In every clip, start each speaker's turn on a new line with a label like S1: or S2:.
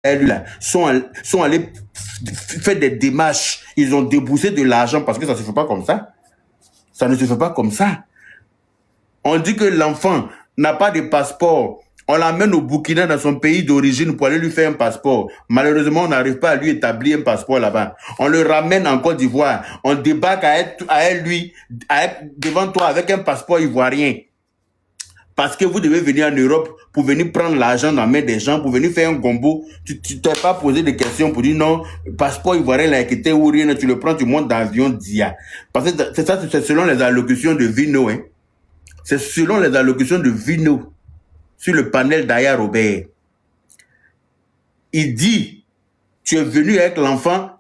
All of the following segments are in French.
S1: lui, là, sont allés faire des démarches. Ils ont déboursé de l'argent parce que ça ne se fait pas comme ça. Ça ne se fait pas comme ça. On dit que l'enfant n'a pas de passeport. On l'amène au Burkina, dans son pays d'origine, pour aller lui faire un passeport. Malheureusement, on n'arrive pas à lui établir un passeport là-bas. On le ramène en Côte d'Ivoire. On débarque devant toi avec un passeport ivoirien. Parce que vous devez venir en Europe pour venir prendre l'argent dans la main des gens, pour venir faire un gombo. Tu t'es pas posé de questions pour dire non, passeport ivoirien, là, qui était ou rien, tu le prends, tu montes dans l'avion d'IA. Parce que c'est selon les allocutions de Vino, hein. C'est selon les allocutions de Vino sur le panel d'Aya Robert. Il dit, tu es venu avec l'enfant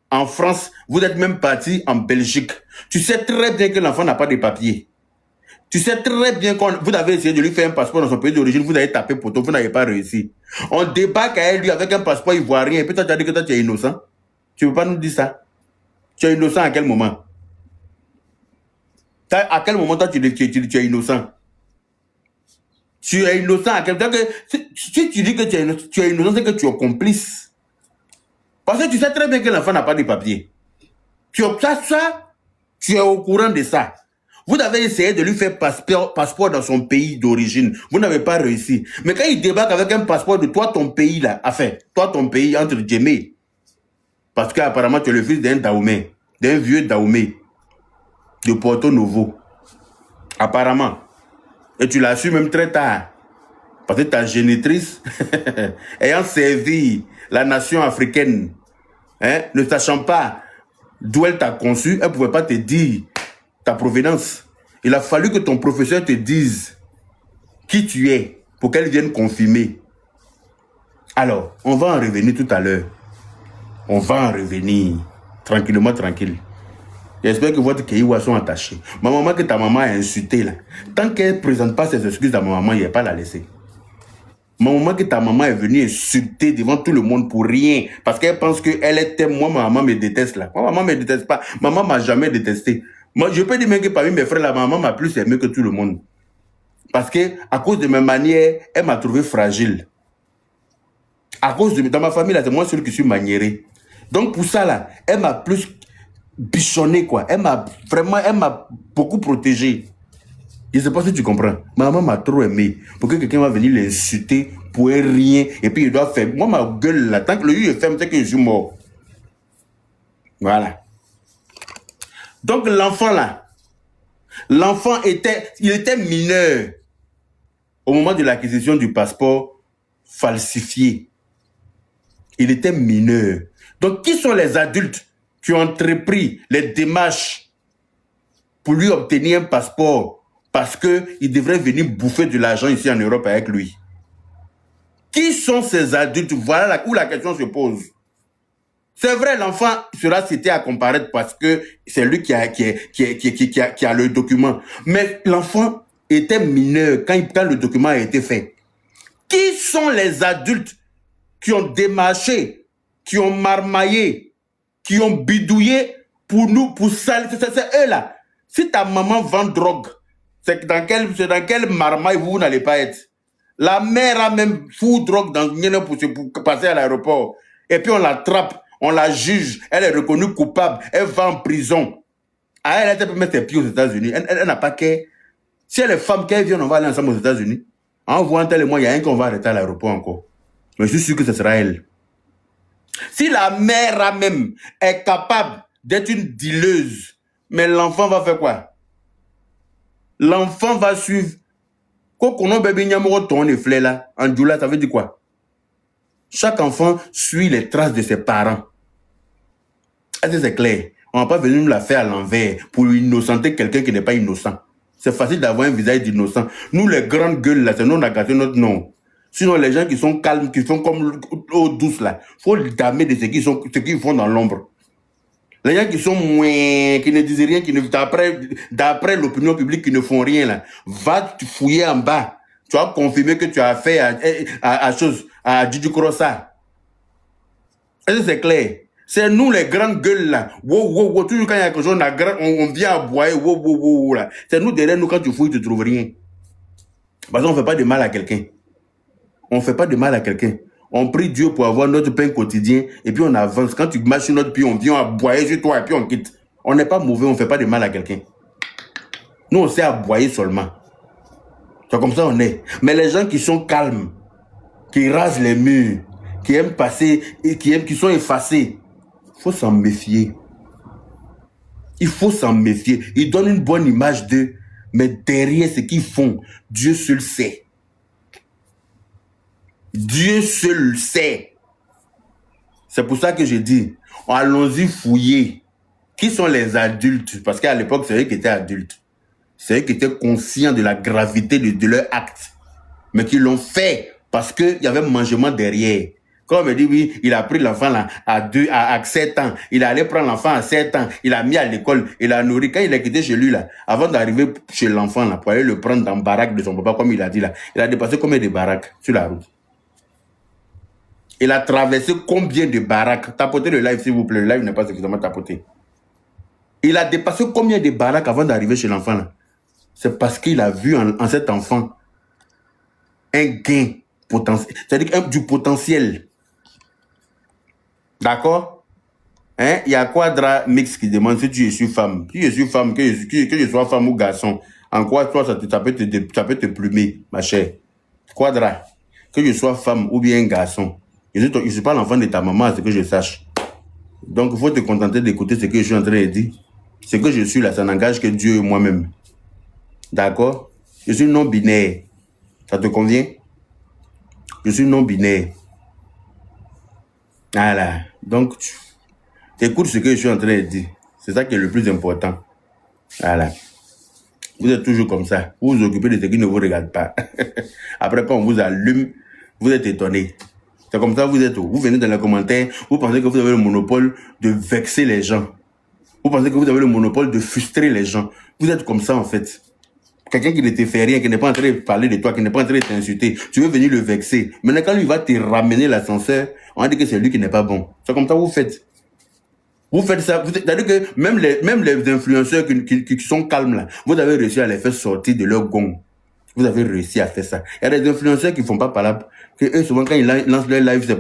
S1: en France, vous êtes même parti en Belgique. Tu sais très bien que l'enfant n'a pas de papier. Tu sais très bien que vous avez essayé de lui faire un passeport dans son pays d'origine, vous avez tapé poteau, vous n'avez pas réussi. On débarque avec lui avec un passeport ivoirien et puis toi tu as dit que toi tu es innocent. Tu ne peux pas nous dire ça. Tu es innocent à quel moment? À quel moment toi tu es innocent? Tu es innocent à quel moment? Si tu dis que tu es innocent, c'est que tu es complice. Parce que tu sais très bien que l'enfant n'a pas de papier. Tu es au courant de ça. Vous avez essayé de lui faire passeport dans son pays d'origine. Vous n'avez pas réussi. Mais quand il débarque avec un passeport de toi, ton pays, là, enfin, toi, ton pays, entre guillemets, parce qu'apparemment, tu es le fils d'un Dahomey, d'un vieux Dahomey, de Porto Novo. Apparemment. Et tu l'as su même très tard. Parce que ta génitrice, ayant servi la nation africaine, hein, ne sachant pas d'où elle t'a conçu, elle ne pouvait pas te dire ta provenance. Il a fallu que ton professeur te dise qui tu es pour qu'elle vienne confirmer. Alors, on va en revenir tout à l'heure. On va en revenir tranquillement, tranquille. J'espère que votre Kéiwa sont attachés. Ma maman, que ta maman a insulté là, tant qu'elle ne présente pas ses excuses à ma maman, il n'y a pas à la laisser. Ma maman, que ta maman est venue insulter devant tout le monde pour rien, parce qu'elle pense qu'elle est moi, ma maman me déteste là. Moi, maman ne me déteste pas. Maman ne m'a jamais détesté. Moi, je peux dire même que parmi mes frères, la maman m'a plus aimé que tout le monde. Parce que, à cause de mes manières, elle m'a trouvé fragile. À cause de, dans ma famille, là, c'est moi seul qui suis maniéré. Donc, pour ça, là, elle m'a plus bichonné, quoi. Elle m'a beaucoup protégé. Je ne sais pas si tu comprends. Ma maman m'a trop aimé. Pour que quelqu'un va venir l'insulter pour rien. Et puis, il doit faire. Moi, ma gueule, là, tant que le lieu est ferme, c'est que je suis mort. Voilà. Donc, l'enfant, là, l'enfant il était mineur au moment de l'acquisition du passeport falsifié. Il était mineur. Donc, qui sont les adultes qui ont entrepris les démarches pour lui obtenir un passeport parce qu'il devrait venir bouffer de l'argent ici en Europe avec lui? Qui sont ces adultes? Voilà où la question se pose. C'est vrai, l'enfant sera cité à comparaître parce que c'est lui qui a le document. Mais l'enfant était mineur quand le document a été fait. Qui sont les adultes qui ont démarché, qui ont marmaillé, qui ont bidouillé pour nous, pour salir? C'est eux là. Si ta maman vend drogue, c'est dans quel marmaille vous n'allez pas être? La mère a même fou drogue dans une pour passer à l'aéroport. Et puis on l'attrape, on la juge, elle est reconnue coupable, elle va en prison. Ah, elle peut mettre ses pieds aux États-Unis. Elle n'a pas qu'à. Si elle est femme, qu'elle vient, on va aller ensemble aux États-Unis. En voyant tel et moi, il y a un qu'on va arrêter à l'aéroport encore. Mais je suis sûr que ce sera elle. Si la mère même est capable d'être une dealeuse, mais l'enfant va faire quoi? L'enfant va suivre. Kokono bébé nyamoro ton et flé là, en djoula, ça veut dire quoi? Chaque enfant suit les traces de ses parents. Est-ce que c'est clair? On ne va pas venir nous la faire à l'envers pour innocenter quelqu'un qui n'est pas innocent. C'est facile d'avoir un visage d'innocent. Nous, les grandes gueules là, c'est nous, on a gâté notre nom. Sinon, les gens qui sont calmes, qui sont comme l'eau douce là, il faut le damer de ce qu'ils font dans l'ombre. Les gens qui sont moins, qui ne disent rien, qui ne, d'après l'opinion publique, qui ne font rien là, va te fouiller en bas. Tu vas confirmer que tu as fait à Didi Krosa. Est-ce que c'est clair? C'est nous les grandes gueules là. Wow, toujours quand il y a quelque chose, on vient aboyer, wow là. C'est nous derrière nous, quand tu fouilles, tu ne trouves rien. Parce qu'on ne fait pas de mal à quelqu'un. On ne fait pas de mal à quelqu'un. On prie Dieu pour avoir notre pain quotidien et puis on avance. Quand tu marches sur notre pied, on vient aboyer sur toi et puis on quitte. On n'est pas mauvais, on ne fait pas de mal à quelqu'un. Nous, on sait aboyer seulement. C'est comme ça on est. Mais les gens qui sont calmes, qui rasent les murs, qui aiment passer, et qui sont effacés, il faut s'en méfier. Il faut s'en méfier. Ils donnent une bonne image d'eux, mais derrière ce qu'ils font, Dieu seul sait. Dieu seul sait. C'est pour ça que je dis, allons-y fouiller. Qui sont les adultes? Parce qu'à l'époque, c'est eux qui étaient adultes. C'est eux qui étaient conscients de la gravité de leur acte. Mais qui l'ont fait parce qu'il y avait un mangement derrière. Quand on me dit, oui, il a pris l'enfant là à 7 ans. Il est allé prendre l'enfant à 7 ans. Il a mis à l'école. Il a nourri. Quand il a quitté chez lui là, avant d'arriver chez l'enfant là, pour aller le prendre dans la baraque de son papa, comme il a dit là, il a dépassé combien de baraques sur la route? Il a traversé combien de baraques? Tapotez le live, s'il vous plaît. Le live n'est pas suffisamment tapoté. Il a dépassé combien de baraques avant d'arriver chez l'enfant là? C'est parce qu'il a vu en cet enfant un gain potentiel. C'est-à-dire du potentiel. D'accord? Hein? Il y a Quadra Mix qui demande si tu es femme. Si je suis femme, que je sois femme ou garçon, en quoi toi ça peut te plumer, ma chère? Quadra, que je sois femme ou bien garçon. Je ne suis pas l'enfant de ta maman, à ce que je sache. Donc, il faut te contenter d'écouter ce que je suis en train de dire. Ce que je suis là, ça n'engage que Dieu et moi-même. D'accord? Je suis non-binaire. Ça te convient? Je suis non-binaire. Voilà. Donc, écoute ce que je suis en train de dire. C'est ça qui est le plus important. Voilà. Vous êtes toujours comme ça. Vous vous occupez de ce qui ne vous regarde pas. Après, quand on vous allume, vous êtes étonné. C'est comme ça, vous êtes où? Vous venez dans les commentaires, vous pensez que vous avez le monopole de vexer les gens. Vous pensez que vous avez le monopole de frustrer les gens. Vous êtes comme ça, en fait. Quelqu'un qui ne te fait rien, qui n'est pas en train de parler de toi, qui n'est pas en train de t'insulter, tu veux venir le vexer. Maintenant, quand lui va te ramener l'ascenseur, on va dire que c'est lui qui n'est pas bon. C'est comme ça que vous faites. Vous faites ça. C'est-à-dire que même les influenceurs qui sont calmes là, vous avez réussi à les faire sortir de leur gong. Vous avez réussi à faire ça. Il y a des influenceurs qui font pas parler. Que eux, souvent, quand ils lancent leur live, c'est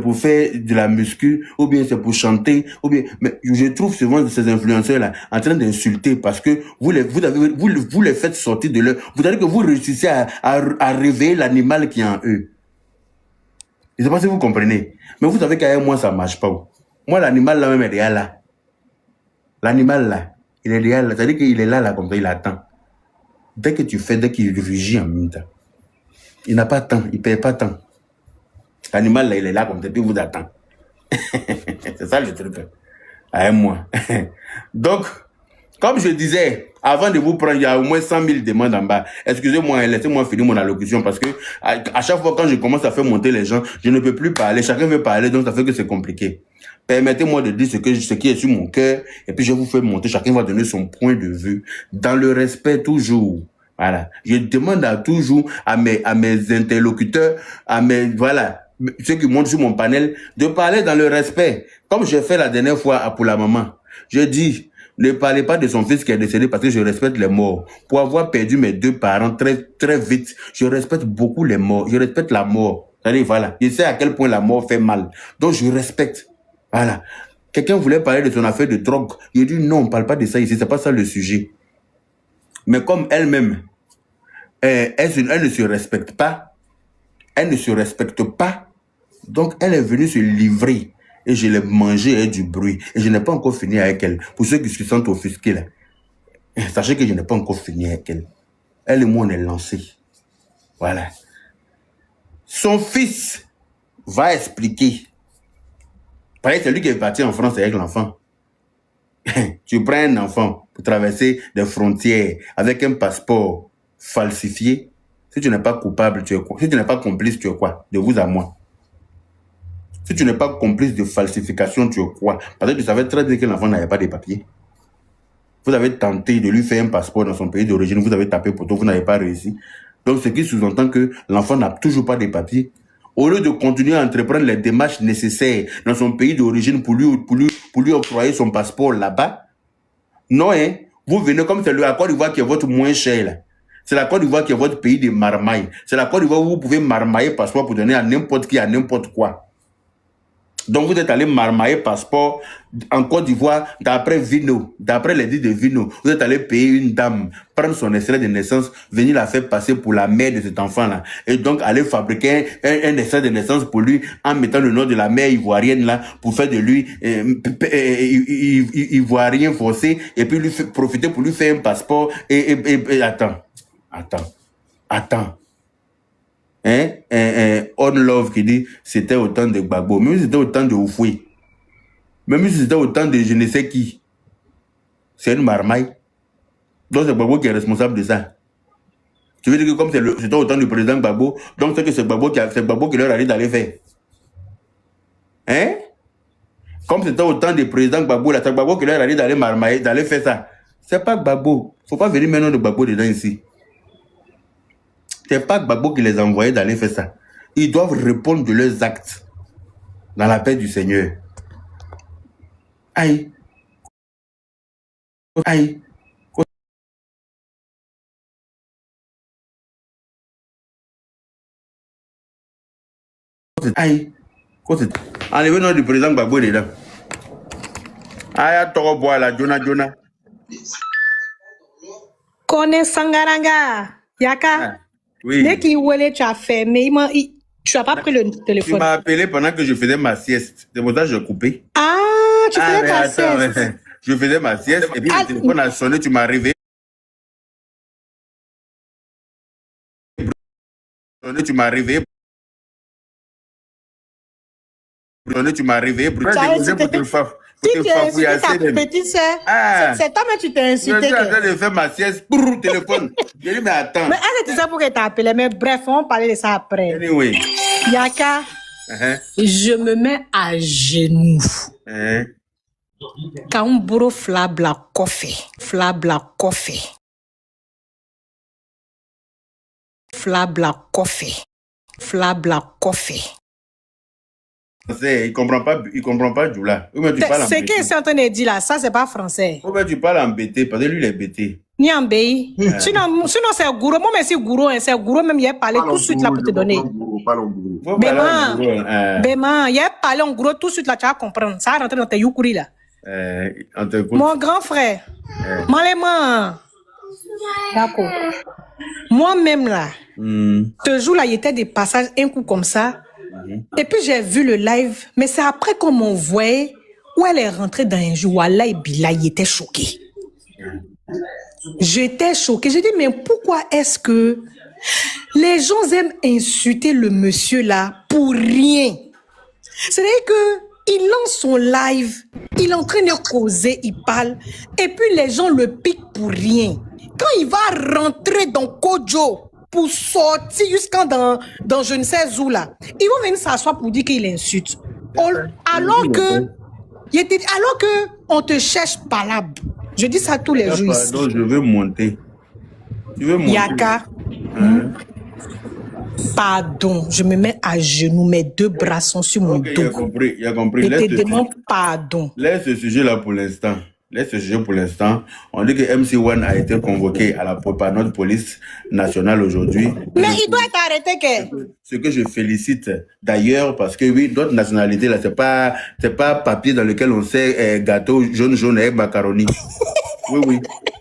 S1: pour faire de la muscu, ou bien c'est pour chanter, ou bien, mais je trouve souvent ces influenceurs-là en train d'insulter parce que vous les faites sortir de leur, vous savez que vous réussissez à réveiller l'animal qui est en eux. Je sais pas si vous comprenez. Mais vous savez qu'avec moi, ça marche pas. Moi, l'animal là même est déjà là. L'animal là, il est déjà là. C'est-à-dire qu'il est là, comme ça, il attend. Dès que tu fais, dès qu'il rugit en même temps, il n'a pas de temps, il ne paye pas de temps. L'animal, là, il est là comme ça, puis il vous attend. C'est ça le truc. À moi. Donc, comme je disais, avant de vous prendre, il y a au moins 100 000 demandes en bas. Excusez-moi, laissez-moi finir mon allocution parce que à chaque fois quand je commence à faire monter les gens, je ne peux plus parler. Chacun veut parler, donc ça fait que c'est compliqué. Permettez-moi de dire ce qui est sur mon cœur et puis je vous fais monter. Chacun va donner son point de vue dans le respect toujours. Voilà. Je demande toujours à mes interlocuteurs, ceux qui montent sur mon panel, de parler dans le respect. Comme j'ai fait la dernière fois pour la maman. Je dis, ne parlez pas de son fils qui est décédé parce que je respecte les morts. Pour avoir perdu mes 2 parents très, très vite, je respecte beaucoup les morts. Je respecte la mort. C'est-à-dire, voilà. Je sais à quel point la mort fait mal. Donc, je respecte. Voilà. Quelqu'un voulait parler de son affaire de drogue. Il a dit non, on ne parle pas de ça ici. C'est pas ça le sujet. Mais comme elle-même, elle ne se respecte pas. Elle ne se respecte pas. Donc, elle est venue se livrer. Et je l'ai mangé avec du bruit. Et je n'ai pas encore fini avec elle. Pour ceux qui se sentent offusqués là, sachez que je n'ai pas encore fini avec elle. Elle et moi, on est lancés. Voilà. Son fils va expliquer. Pareil, c'est lui qui est parti en France avec l'enfant. Tu prends un enfant pour traverser des frontières avec un passeport falsifié. Si tu n'es pas coupable, tu es quoi? Si tu n'es pas complice, tu es quoi? De vous à moi. Si tu n'es pas complice de falsification, tu es quoi? Parce que tu savais très bien que l'enfant n'avait pas de papiers. Vous avez tenté de lui faire un passeport dans son pays d'origine, vous avez tapé pour tout, vous n'avez pas réussi. Donc, ce qui sous-entend que l'enfant n'a toujours pas de papiers. Au lieu de continuer à entreprendre les démarches nécessaires dans son pays d'origine pour lui octroyer son passeport là-bas, non, hein, vous venez comme c'est le Côte d'Ivoire qui est votre moins cher là. C'est la Côte d'Ivoire qui est votre pays de marmaille. C'est la Côte d'Ivoire où vous pouvez marmailler passeport pour donner à n'importe qui, à n'importe quoi. Donc, vous êtes allé marmailler passeport en Côte d'Ivoire, d'après Vino, d'après les dits de Vino. Vous êtes allé payer une dame, prendre son extrait de naissance, venir la faire passer pour la mère de cet enfant-là. Et donc, aller fabriquer un extrait de naissance pour lui en mettant le nom de la mère ivoirienne là, pour faire de lui ivoirien forcé, et puis lui profiter pour lui faire un passeport. Et attends. On Love qui dit c'était autant de Gbagbo, même si c'était autant de Oufoué, même si c'était autant de je ne sais qui, c'est une marmaille. Donc c'est Gbagbo qui est responsable de ça. Tu veux dire que comme c'était autant du président Gbagbo, donc c'est que c'est Gbagbo qui leur a dit d'aller faire. Comme c'était autant de présidents Gbagbo, là, c'est Gbagbo qui leur a dit d'aller marmailler, d'aller faire ça. C'est pas Gbagbo. Faut pas venir maintenant de Gbagbo dedans ici. C'est pas Gbagbo qui les a envoyés d'aller faire ça. Ils doivent répondre de leurs actes dans la paix du Seigneur. Aïe. Aïe. Aïe. Enlevez nous du président Gbagbo dedans. Aïe, toro bois là, Jonah.
S2: Kone Sangaranga, Yaka.
S1: Oui.
S2: Dès qu'il voulait, tu as fermé. Tu n'as pas pris le téléphone.
S1: Tu m'as appelé pendant que je faisais ma sieste. C'est pour ça que j'ai coupé.
S2: Ah, tu faisais ta sieste.
S1: Je faisais ma sieste et puis le téléphone a sonné, tu m'as réveillé. Tu m'as réveillé pour te faire.
S2: Tu t'es insulté ta petite soeur. C'est toi, mais tu t'es insulté.
S1: Je suis en train de faire ma sieste pour le téléphone. Je dis, mais attends.
S2: Mais est-ce que tu sais pourquoi t'as appelé? Mais bref, on va parler de ça après.
S1: Anyway.
S2: Yaka, je me mets à genoux. Quand on bourre flabla coffee. Flabla coffee. Flabla coffee. Flabla coffee.
S1: Il comprend pas Djoula.
S2: C'est qu'il est en train de dire là, ça c'est pas français.
S1: Pourquoi tu parles en bêté? Parce que lui il est bêté.
S2: Ni en béi. Sinon c'est gourou. Moi mais c'est gourou, c'est gourou même il a parlé tout de suite là pour te donner. Béman, il a parlé en gros tout de suite là, tu vas comprendre. Ça rentre dans tes youkuri là. Mon grand frère. Maléman. D'accord. Moi-même là, ce jour là, il y était des passages, un coup comme ça. Et puis j'ai vu le live, mais c'est après qu'on m'envoyait où elle est rentrée dans un jour. Wallah et Bila, il était choqué. J'étais choquée. J'ai dit, mais pourquoi est-ce que les gens aiment insulter le monsieur là pour rien? C'est-à-dire que il lance son live, il est en train de causer, il parle, et puis les gens le piquent pour rien. Quand il va rentrer dans Kojo, pour sortir jusqu'à dans je ne sais où là, ils vont venir s'asseoir pour dire qu'il insulte. Alors que on te cherche palabre. Je dis ça tous les jours ici.
S1: Pardon, je veux monter. Tu veux monter?
S2: Yaka. Pardon, je me mets à genoux, mes deux bras sont sur mon dos.
S1: Il a compris.
S2: Et te demande pardon.
S1: Laisse ce sujet là pour l'instant. On dit que MC1 a été convoqué par notre police nationale aujourd'hui.
S2: Mais il doit être arrêté que.
S1: Ce que je félicite d'ailleurs parce que oui, d'autres nationalités là, c'est pas papier dans lequel on sait gâteau jaune et macaroni. Oui.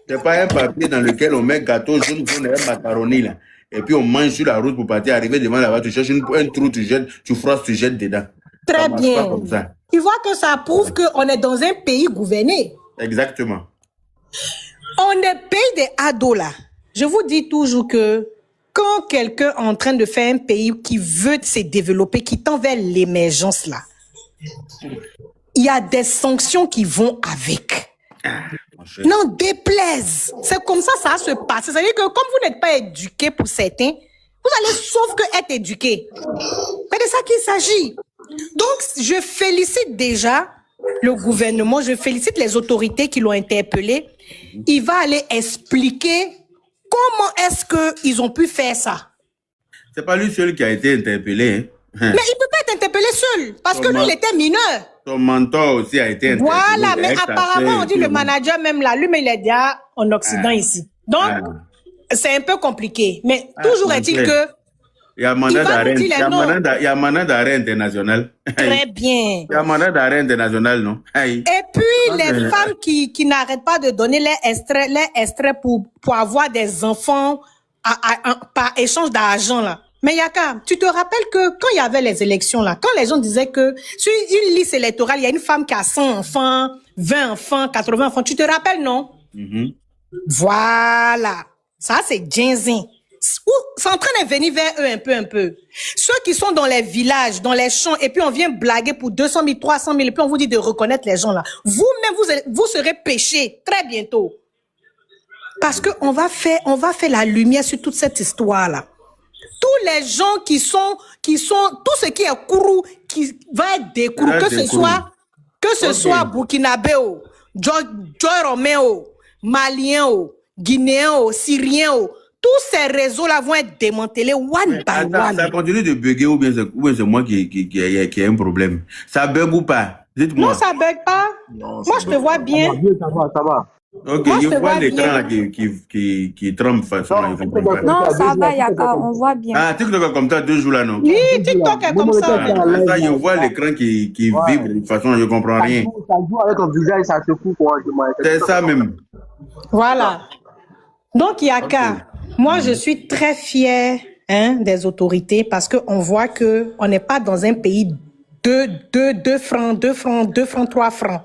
S1: C'est pas un papier dans lequel on met gâteau jaune et macaroni là. Et puis on mange sur la route pour partir, arriver devant la voiture, tu cherches un trou, tu jettes, tu frosses, tu jettes dedans.
S2: Très bien. Tu vois que ça prouve qu'on est dans un pays gouverné.
S1: Exactement.
S2: On est pays des ados là. Je vous dis toujours que quand quelqu'un est en train de faire un pays qui veut se développer, qui tend vers l'émergence là, il y a des sanctions qui vont avec. Non, déplaise. C'est comme ça va se passer. C'est-à-dire que comme vous n'êtes pas éduqué pour certains, vous allez sauf que être éduqué. C'est de ça qu'il s'agit. Donc, je félicite déjà le gouvernement, je félicite les autorités qui l'ont interpellé. Il va aller expliquer comment est-ce qu'ils ont pu faire ça.
S1: C'est pas lui seul qui a été interpellé.
S2: Mais il ne peut pas être interpellé seul, parce que lui, il était mineur.
S1: Son mentor aussi a été interpellé.
S2: Voilà, mais apparemment, on dit le manager même là, lui, mais il est déjà en Occident ici. Donc, c'est un peu compliqué. Mais
S1: Ah,
S2: toujours
S1: mon
S2: est-il
S1: frère.
S2: que
S1: Il y a
S2: il
S1: mandat
S2: va nous
S1: d'arrêt.
S2: dire les noms.
S1: Il y a mandat d'arrêt international.
S2: Très bien.
S1: Il y a mandat d'arrêt international, non?
S2: Et puis, les femmes qui n'arrêtent pas de donner les extraits pour avoir des enfants par échange d'argent, là. Mais Yaka, tu te rappelles que quand il y avait les élections, là, quand les gens disaient que sur une liste électorale, il y a une femme qui a 100 enfants, 20 enfants, 80 enfants, tu te rappelles, non? Voilà. Ça, c'est Jenzin. C'est en train de venir vers eux un peu. Ceux qui sont dans les villages, dans les champs, et puis on vient blaguer pour 200 000, 300 000, et puis on vous dit de reconnaître les gens là. Vous-même, vous serez péchés très bientôt. Parce que on va faire la lumière sur toute cette histoire-là. Tous les gens qui sont, tout ce qui est kourou, qui va être des kourous, que ce soit Burkinabé, Joy Roméo, Malien, Guinéen, Syrien, tous ces réseaux-là vont être démantelés one by one.
S1: Ça continue de bugger ou bien c'est moi qui ai un problème? Ça bug ou pas? Dites-moi.
S2: Non, ça bug pas.
S3: Non,
S2: Moi, je te vois bien.
S3: Ça va.
S1: Ok,
S2: Moi,
S1: je
S2: je te
S1: vois
S2: vois
S1: l'écran
S2: bien.
S1: là qui tremble façon.
S4: Non, ça va, Yaka, on voit bien.
S1: Ah, TikTok comme ça 2 jours là, non?
S2: Oui, TikTok est comme ça.
S1: Ça, je vois l'écran qui vibre de toute façon, je comprends rien.
S3: Ça joue avec ton visage, ça secoue quoi.
S1: C'est ça même.
S2: Voilà. Donc, Yaka, moi, je suis très fière des autorités parce qu'on voit qu'on n'est pas dans un pays 2 francs, 3 francs.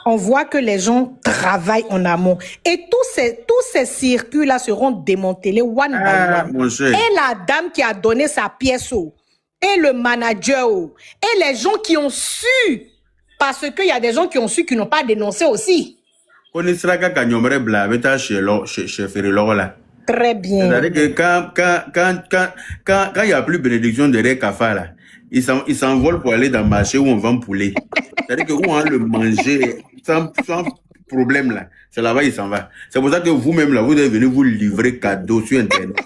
S2: On voit que les gens travaillent en amont. Et tous ces circuits-là seront démantelés one by one.
S1: Mon cher.
S2: Et la dame qui a donné sa pièce, et le manager, et les gens qui ont su, parce qu'il y a des gens qui ont su qui n'ont pas dénoncé aussi.
S1: On est sera qu'à Nyomre Blaveta chez Ferrelor là.
S2: Très bien.
S1: C'est-à-dire que quand il n'y a plus bénédiction de Rekafa là, ils s'envolent pour aller dans le marché où on vend poulet. C'est-à-dire que où on le manger sans problème là. C'est là-bas, il s'en va. C'est pour ça que vous-même là, vous êtes venu vous livrer cadeau sur Internet.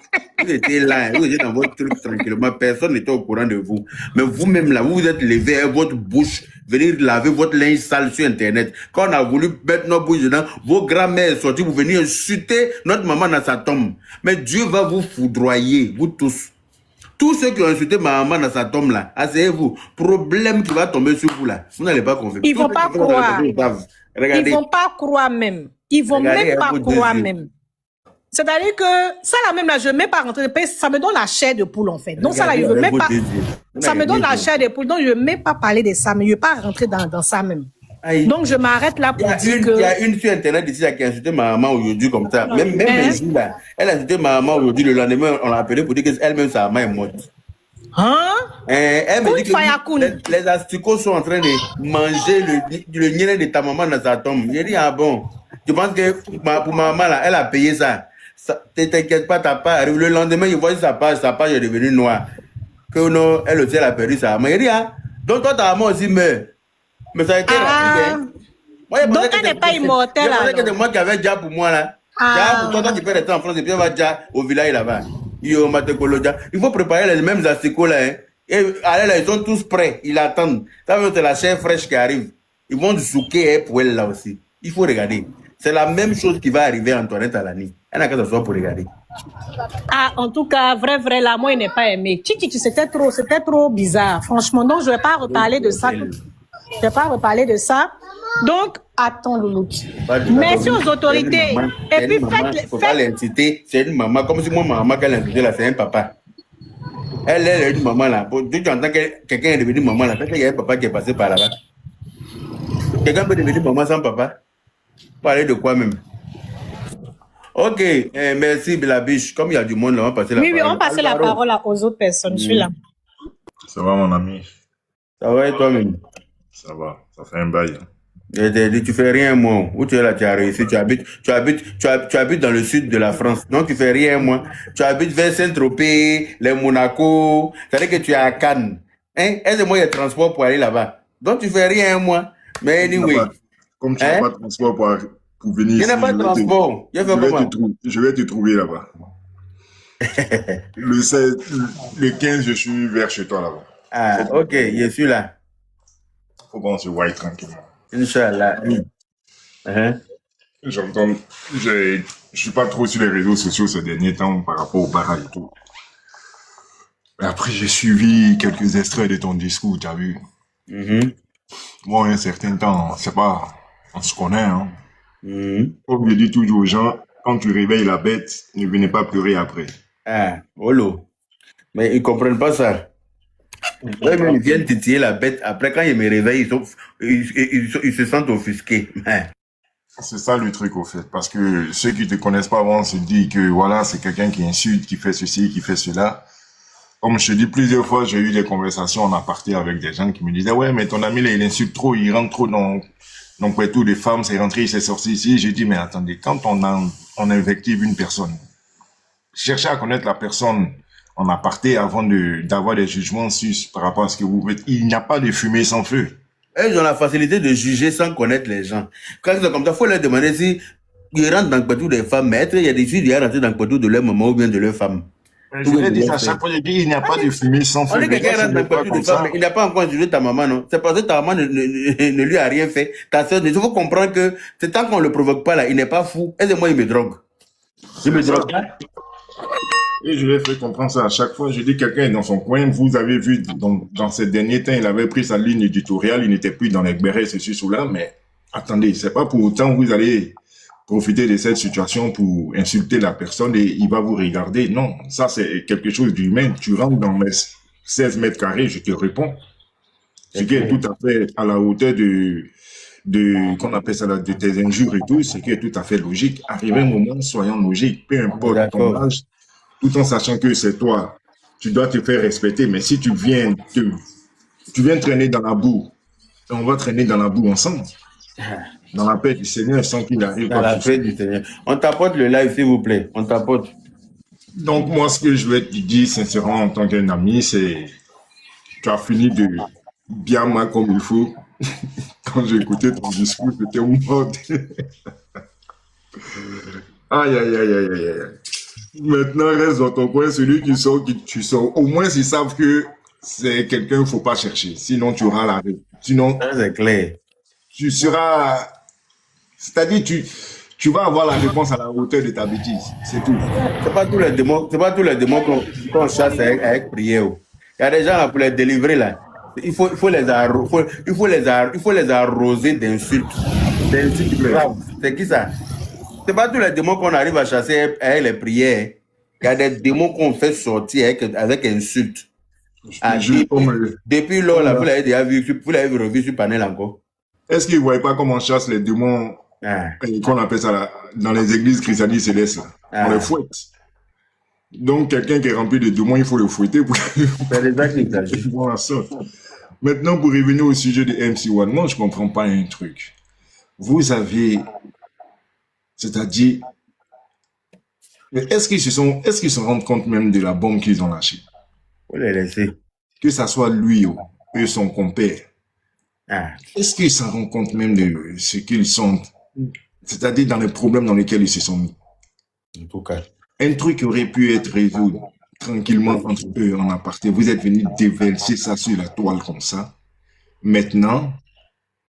S1: Vous étiez là, vous étiez dans votre truc tranquillement, personne n'était au courant de vous. Mais vous-même là, vous vous êtes levé avec votre bouche, venir laver votre linge sale sur Internet. Quand on a voulu mettre nos bouches dedans, vos grands-mères sont sorties pour venir insulter notre maman dans sa tombe. Mais Dieu va vous foudroyer, vous tous. Tous ceux qui ont insulté ma maman dans sa tombe là, asseyez-vous. Problème qui va tomber sur vous là, vous n'allez pas convaincre.
S2: Ils vont pas croire.
S1: Regardez.
S2: Ils vont pas croire même. Ils vont même pas croire même. C'est-à-dire que ça là même là, je ne veux même pas rentrer de paix, ça me donne la chair de poule en fait. Donc ça là, je veux même pas. Ça me donne la chair de poule, donc je ne veux même pas parler de ça, mais je ne veux pas rentrer dans ça même.
S1: Aïe.
S2: Donc je m'arrête là pour dire que.
S1: Il y a une sur Internet ici qui a insulté ma maman aujourd'hui comme ça. Même les jours là, elle a insulté ma maman aujourd'hui, le lendemain, on l'a appelé pour dire qu'elle-même sa maman est morte.
S2: Hein?
S1: Elle me dit que les asticots sont en train de manger le niais de ta maman dans sa tombe. J'ai dit, ah bon, tu penses que pour ma maman là, elle a payé ça. T'inquiète pas, t'as pas arrivé. Le lendemain, il voit sa page est devenue noire. Que non, elle aussi, elle a perdu sa maman. Il dit, ah, donc toi, ta maman aussi meurt. Mais ça a été rapide. Moi,
S2: donc elle n'est pas immortelle.
S1: Je pensais que c'était moi qui avais déjà pour moi là. Pour toi, tu peux rester en France et puis on va déjà au village là-bas. Il faut préparer les mêmes asticots là. Hein. Et allez là, ils sont tous prêts. Ils attendent. Ça veut dire que c'est la chair fraîche qui arrive. Ils vont zouker pour elle là aussi. Il faut regarder. C'est la même chose qui va arriver à Antoinette Alani. Elle n'a qu'à s'asseoir pour regarder.
S2: Ah, en tout cas, vrai, là, moi, il n'est pas aimé. Chichi, c'était trop bizarre. Franchement, donc, je ne vais pas reparler de ça. Je ne vais pas reparler de ça. Donc, attends, Louloute. Merci aux autorités. Et puis,
S1: faites... Il ne faut pas l'inciter. C'est une maman. Comme si moi, ma maman, qu'elle l'incitait là, c'est un papa. Elle est une maman là. Tu entends que quelqu'un est devenu maman là. Parce qu'il y a un papa qui est passé par là-bas. Quelqu'un peut devenir maman sans papa. Parler de quoi même? Ok, merci Bilabiche. Comme il y a du monde là, on va passer la parole.
S2: Oui, on va passer la parole aux autres personnes. Je suis là.
S5: Ça va mon ami?
S1: Ça va et toi-même?
S5: Ça va, ça fait un bail.
S1: Tu fais rien moi. Où tu es là, tu as réussi. Tu habites dans le sud de la France. Donc tu fais rien moi. Tu habites vers Saint-Tropez, les Monaco. C'est-à-dire que tu es à Cannes. Hein? Aide-moi il y a transport pour aller là-bas. Donc tu fais rien moi. Mais anyway.
S5: Comme tu n'as pas de transport pour venir ici,
S1: il n'y a pas de transport.
S5: Je vais te trouver là-bas. Le 15, je suis vers chez toi là-bas.
S1: Ah, ok, je suis là.
S5: Faut qu'on se voie tranquillement.
S1: Inch'Allah.
S5: J'entends, j'ai je suis pas trop sur les réseaux sociaux ces derniers temps par rapport au barrage et tout. Mais après, j'ai suivi quelques extraits de ton discours, tu as vu. Moi, un certain temps, c'est pas, on se connaît, hein. Comme je dis toujours aux gens, quand tu réveilles la bête, ne venez pas pleurer après.
S1: Ah, Olo. Mais ils comprennent pas ça. Eux-mêmes, ils viennent titiller la bête. Après, quand ils me réveillent, ils se sentent offusqués.
S5: C'est ça le truc au fait, parce que ceux qui te connaissent pas vont se dire que voilà, c'est quelqu'un qui insulte, qui fait ceci, qui fait cela. Comme je te dis plusieurs fois, j'ai eu des conversations en aparté avec des gens qui me disaient ouais, mais ton ami là, il insulte trop, il rentre trop dans tous les femmes, c'est rentré, il s'est sorti ici. J'ai dit mais attendez, quand on invective une personne, cherchez à connaître la personne en aparté avant d'avoir des jugements par rapport à ce que vous faites. Il n'y a pas de fumée sans feu.
S1: Ils ont la facilité de juger sans connaître les gens. Quand c'est comme ça, il faut leur demander si ils rentrent dans le pétou des femmes. Mais il y a des filles qui rentrent dans le pétou de leur maman ou bien de leur femme.
S5: Je l'ai dit à chaque fois, j'ai dit il n'y a pas de fumée sans feu.
S1: On dit que quelqu'un rentre dans le pétou de femme, il n'a pas encore jugé ta maman, non? C'est parce que ta maman ne lui a rien fait. Ta soeur, il faut comprendre que c'est tant qu'on ne le provoque pas là, il n'est pas fou. Et moi, il me drogue. Il me drogue.
S5: Et je l'ai fait comprendre ça à chaque fois. Je dis, quelqu'un est dans son coin. Vous avez vu, dans ces derniers temps, il avait pris sa ligne éditoriale. Il n'était plus dans les bérets, ceci, cela. Mais attendez, c'est pas pour autant que vous allez profiter de cette situation pour insulter la personne et il va vous regarder. Non, ça, c'est quelque chose d'humain. Tu rentres dans mes 16 mètres carrés, je te réponds. Ce qui est tout à fait à la hauteur qu'on appelle ça, de tes injures et tout, ce qui est tout à fait logique. Arrivé un moment, soyons logiques. Peu importe ton âge, tout en sachant que c'est toi, tu dois te faire respecter. Mais si tu viens traîner dans la boue, on va traîner dans la boue ensemble. Dans la paix du Seigneur, sans qu'il arrive.
S1: Dans la paix du Seigneur. On t'apporte le live, s'il vous plaît. On t'apporte.
S5: Donc, moi, ce que je vais te dire, sincèrement, en tant qu'un ami, c'est tu as fini de bien mal comme il faut. Quand j'ai écouté ton discours, j'étais mort. Aïe, aïe, aïe, aïe, aïe, aïe. Maintenant, reste dans ton coin, celui qui sort, tu sors. Au moins, ils savent que c'est quelqu'un qu'il ne faut pas chercher. Sinon, tu auras la réponse. Sinon,
S1: c'est clair.
S5: Tu seras... C'est-à-dire, tu vas avoir la réponse à la hauteur de ta bêtise. C'est tout.
S1: C'est pas tous les démons qu'on chasse avec prière. Il y a des gens là pour les délivrer là. Il faut les arroser d'insultes. D'insultes graves. C'est qui ça? C'est pas tous les démons qu'on arrive à chasser avec les prières. Il y a des démons qu'on fait sortir avec insultes. Depuis lors, là, vous l'avez déjà vu, vous l'avez revu sur panel encore.
S5: Est-ce qu'ils ne voient pas comment on chasse les démons qu'on appelle ça là, dans les églises christianistes célestes là. On les fouette. Donc, quelqu'un qui est rempli de démons, il faut le fouetter pour voir ça. Maintenant, pour revenir au sujet de MC1, moi, je ne comprends pas un truc. Vous avez, c'est-à-dire, est-ce qu'ils se rendent compte même de la bombe qu'ils ont lâchée?
S1: Faut les laisser.
S5: Que ça soit lui ou son compère. Est-ce qu'ils se rendent compte même de ce qu'ils sont, c'est-à-dire dans les problèmes dans lesquels ils se sont mis?
S1: En tout cas.
S5: Un truc qui aurait pu être résolu tranquillement entre eux en aparté. Vous êtes venus déverser ça sur la toile comme ça. Maintenant,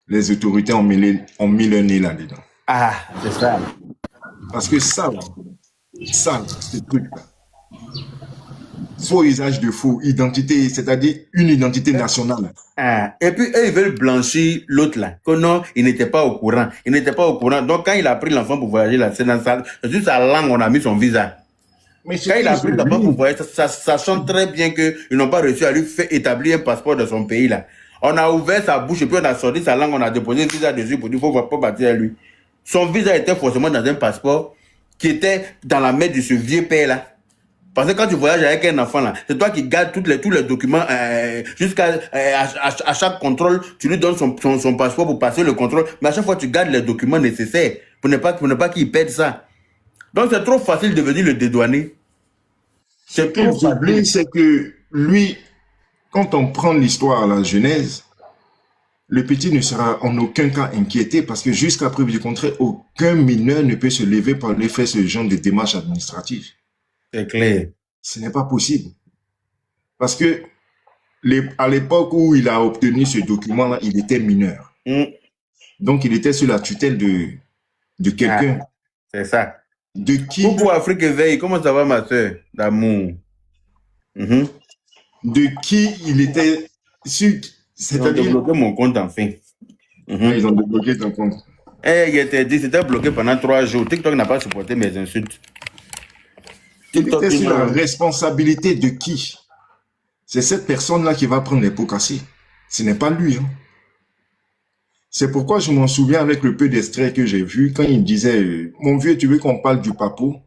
S5: les autorités ont mis le nez là-dedans.
S1: C'est ça.
S5: Parce que ça, ce truc-là, faux usage de faux identité, c'est-à-dire une identité nationale.
S1: Et puis, eux, ils veulent blanchir l'autre là. Que non, il n'était pas au courant. Il n'était pas au courant. Donc, quand il a pris l'enfant pour voyager là, c'est dans juste sa langue, on a mis son visa. Mais quand il a pris l'enfant pour voyager, sachant très bien qu'ils n'ont pas réussi à lui faire établir un passeport de son pays là. On a ouvert sa bouche et puis on a sorti sa langue, on a déposé un visa dessus pour dire qu'il ne faut pas partir à lui. Son visa était forcément dans un passeport qui était dans la main de ce vieux père là. Parce que quand tu voyages avec un enfant là, c'est toi qui gardes tous les documents jusqu'à à chaque contrôle, tu lui donnes son passeport pour passer le contrôle, mais à chaque fois tu gardes les documents nécessaires pour ne pas qu'il perde ça. Donc c'est trop facile de venir le dédouaner.
S5: C'est trop facile, c'est que lui, quand on prend l'histoire à la genèse, le petit ne sera en aucun cas inquiété parce que jusqu'à preuve du contraire, aucun mineur ne peut se lever pour aller faire ce genre de démarches administratives.
S1: C'est clair.
S5: Ce n'est pas possible. Parce que à l'époque où il a obtenu ce document-là, il était mineur. Donc, il était sous la tutelle de quelqu'un.
S1: C'est ça.
S5: De qui,
S1: Coucou Afrique éveille, comment ça va ma soeur d'amour?
S5: de qui il était sûr,
S1: Ils ont
S5: c'est-à-dire,
S1: débloqué mon compte enfin.
S5: ils ont débloqué ton compte.
S1: Il était dit, c'était bloqué pendant 3 jours. TikTok n'a pas supporté mes insultes.
S5: Il
S1: TikTok,
S5: était
S1: ils
S5: sur la
S1: m'ont-
S5: responsabilité de qui? C'est cette personne-là qui va prendre les pots cassés. Ce n'est pas lui. Hein. C'est pourquoi je m'en souviens avec le peu d'extraits que j'ai vu quand il disait mon vieux, tu veux qu'on parle du papo?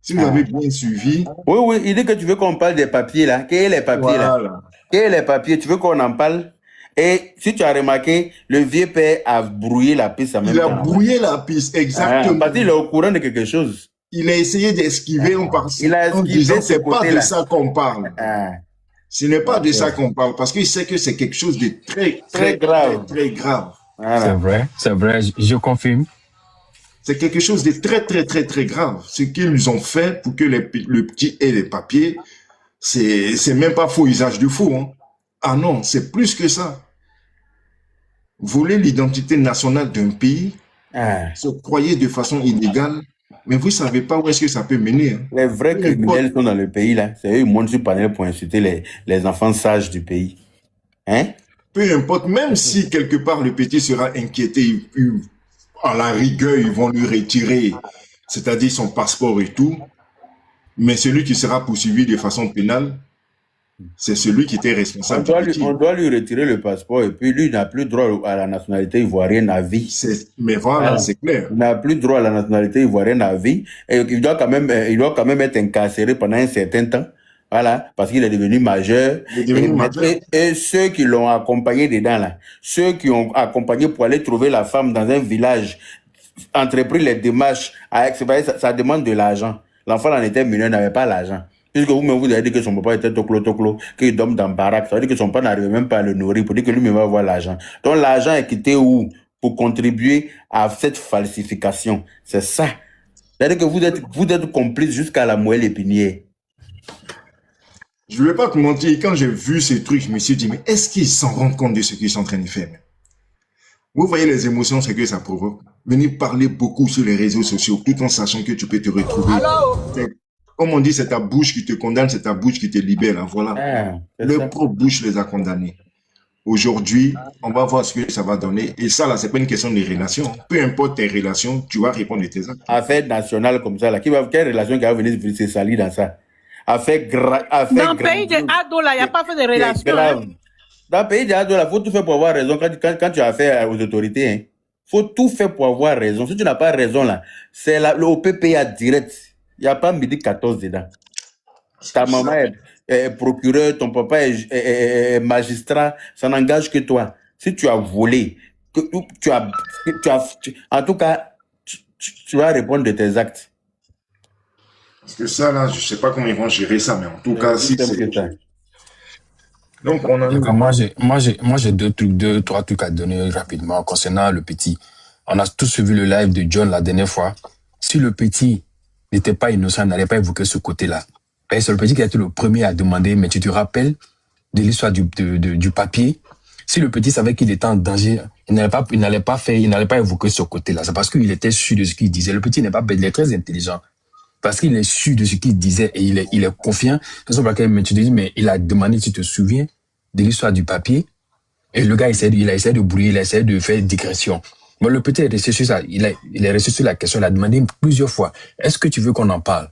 S5: Si vous avez bien suivi,
S1: Oui, oui, il dit que tu veux qu'on parle des papiers là. Quels sont les papiers là?
S5: voilà.
S1: Quels sont les papiers? Tu veux qu'on en parle? Et si tu as remarqué, le vieux père a brouillé la piste en même
S5: Il a
S1: temps.
S5: brouillé la piste, exactement.
S1: Parce qu'il est au courant de quelque chose.
S5: Il a essayé d'esquiver en
S1: Il a esquivé
S5: disant
S1: ce
S5: c'est pas de
S1: côté-là.
S5: ça qu'on parle.
S1: Ah,
S5: Ce n'est pas de ça qu'on parle parce qu'il sait que c'est quelque chose de très,
S1: Très grave.
S5: très grave.
S1: voilà.
S6: C'est vrai, je confirme.
S5: C'est quelque chose de très, très, très, très grave. Ce qu'ils ont fait pour que le petit ait les papiers, c'est même pas faux usage du faux. Hein. Ah non, c'est plus que ça. Voler l'identité nationale d'un pays,
S1: Ah.
S5: se croyer de façon illégale, mais vous savez pas où est-ce que ça peut mener. Hein.
S1: Les vrais
S5: Peu
S1: criminels sont dans le pays là. C'est eux qui montent sur panel pour insulter les enfants sages du pays. Hein?
S5: Peu importe, même si quelque part le petit sera inquiété, à la rigueur, ils vont lui retirer, c'est-à-dire son passeport et tout, mais celui qui sera poursuivi de façon pénale, c'est celui qui était responsable du petit.
S1: On doit lui retirer le passeport et puis lui il n'a plus droit à la nationalité ivoirienne à vie.
S5: Mais voilà,
S1: Ah.
S5: c'est clair.
S1: Il n'a plus droit à la nationalité ivoirienne à vie et il doit quand même être incarcéré pendant un certain temps. Voilà, parce qu'il est devenu majeur.
S5: Il est devenu majeur.
S1: Et ceux qui l'ont accompagné dedans là, ceux qui ont accompagné pour aller trouver la femme dans un village, entrepris les démarches, ça demande de l'argent. L'enfant en était mineur, n'avait pas l'argent. Puisque vous-même vous avez dit que son papa était toclo, qu'il dorme dans baraque, ça veut dire que son père n'arrivait même pas à le nourrir pour dire que lui-même va avoir l'argent. Donc l'argent est quitté où? Pour contribuer à cette falsification. C'est ça. C'est-à-dire que vous êtes complice jusqu'à la moelle épinière.
S5: Je ne vais pas te mentir, quand j'ai vu ces trucs, je me suis dit, mais est-ce qu'ils s'en rendent compte de ce qu'ils sont en train de faire? Vous voyez les émotions, c'est que ça provoque. Venir parler beaucoup sur les réseaux sociaux, tout en sachant que tu peux te retrouver. Comme on dit, c'est ta bouche qui te condamne, c'est ta bouche qui te libère. Là, voilà. Leur propre bouche les a condamnés. Aujourd'hui, on va voir ce que ça va donner. Et ça, là, c'est pas une question de relations. Peu importe tes relations, tu vas répondre de tes actes.
S1: Affaire nationale comme ça, là, quelle relation qui va venir se salir dans ça? Affaire
S2: dans le pays de Ado, là, il n'y a pas fait de relation. Hein.
S1: Dans le pays de Ado, là, il faut tout faire pour avoir raison quand tu as affaire aux autorités. Il faut tout faire pour avoir raison. Si tu n'as pas raison, là, c'est le OPPA direct. Il n'y a pas midi 14 dedans. Ta maman est procureur, ton papa est magistrat, ça n'engage que toi. Si tu as volé, en tout cas, tu vas répondre de tes actes.
S5: Parce que ça, là, je ne sais pas comment ils vont gérer ça, mais en tout cas, si c'est...
S6: Donc, on a... Moi, j'ai deux, trois trucs à donner rapidement concernant le petit. On a tous vu le live de John la dernière fois. Si le petit n'était pas innocent, n'allait pas évoquer ce côté-là. Et c'est le petit qui a été le premier à demander, mais tu te rappelles de l'histoire du papier? Si le petit savait qu'il était en danger, il n'allait pas évoquer ce côté-là. C'est parce qu'il était sûr de ce qu'il disait. Le petit n'est pas bête, il est très intelligent. Parce qu'il est sûr de ce qu'il disait et il est confiant. C'est pour laquelle tu te dis, mais il a demandé, tu te souviens, de l'histoire du papier. Et le gars, il a essayé de brouiller, il a essayé de faire digression. Mais le petit est resté sur ça. Il est resté sur la question, il a demandé plusieurs fois. Est-ce que tu veux qu'on en parle?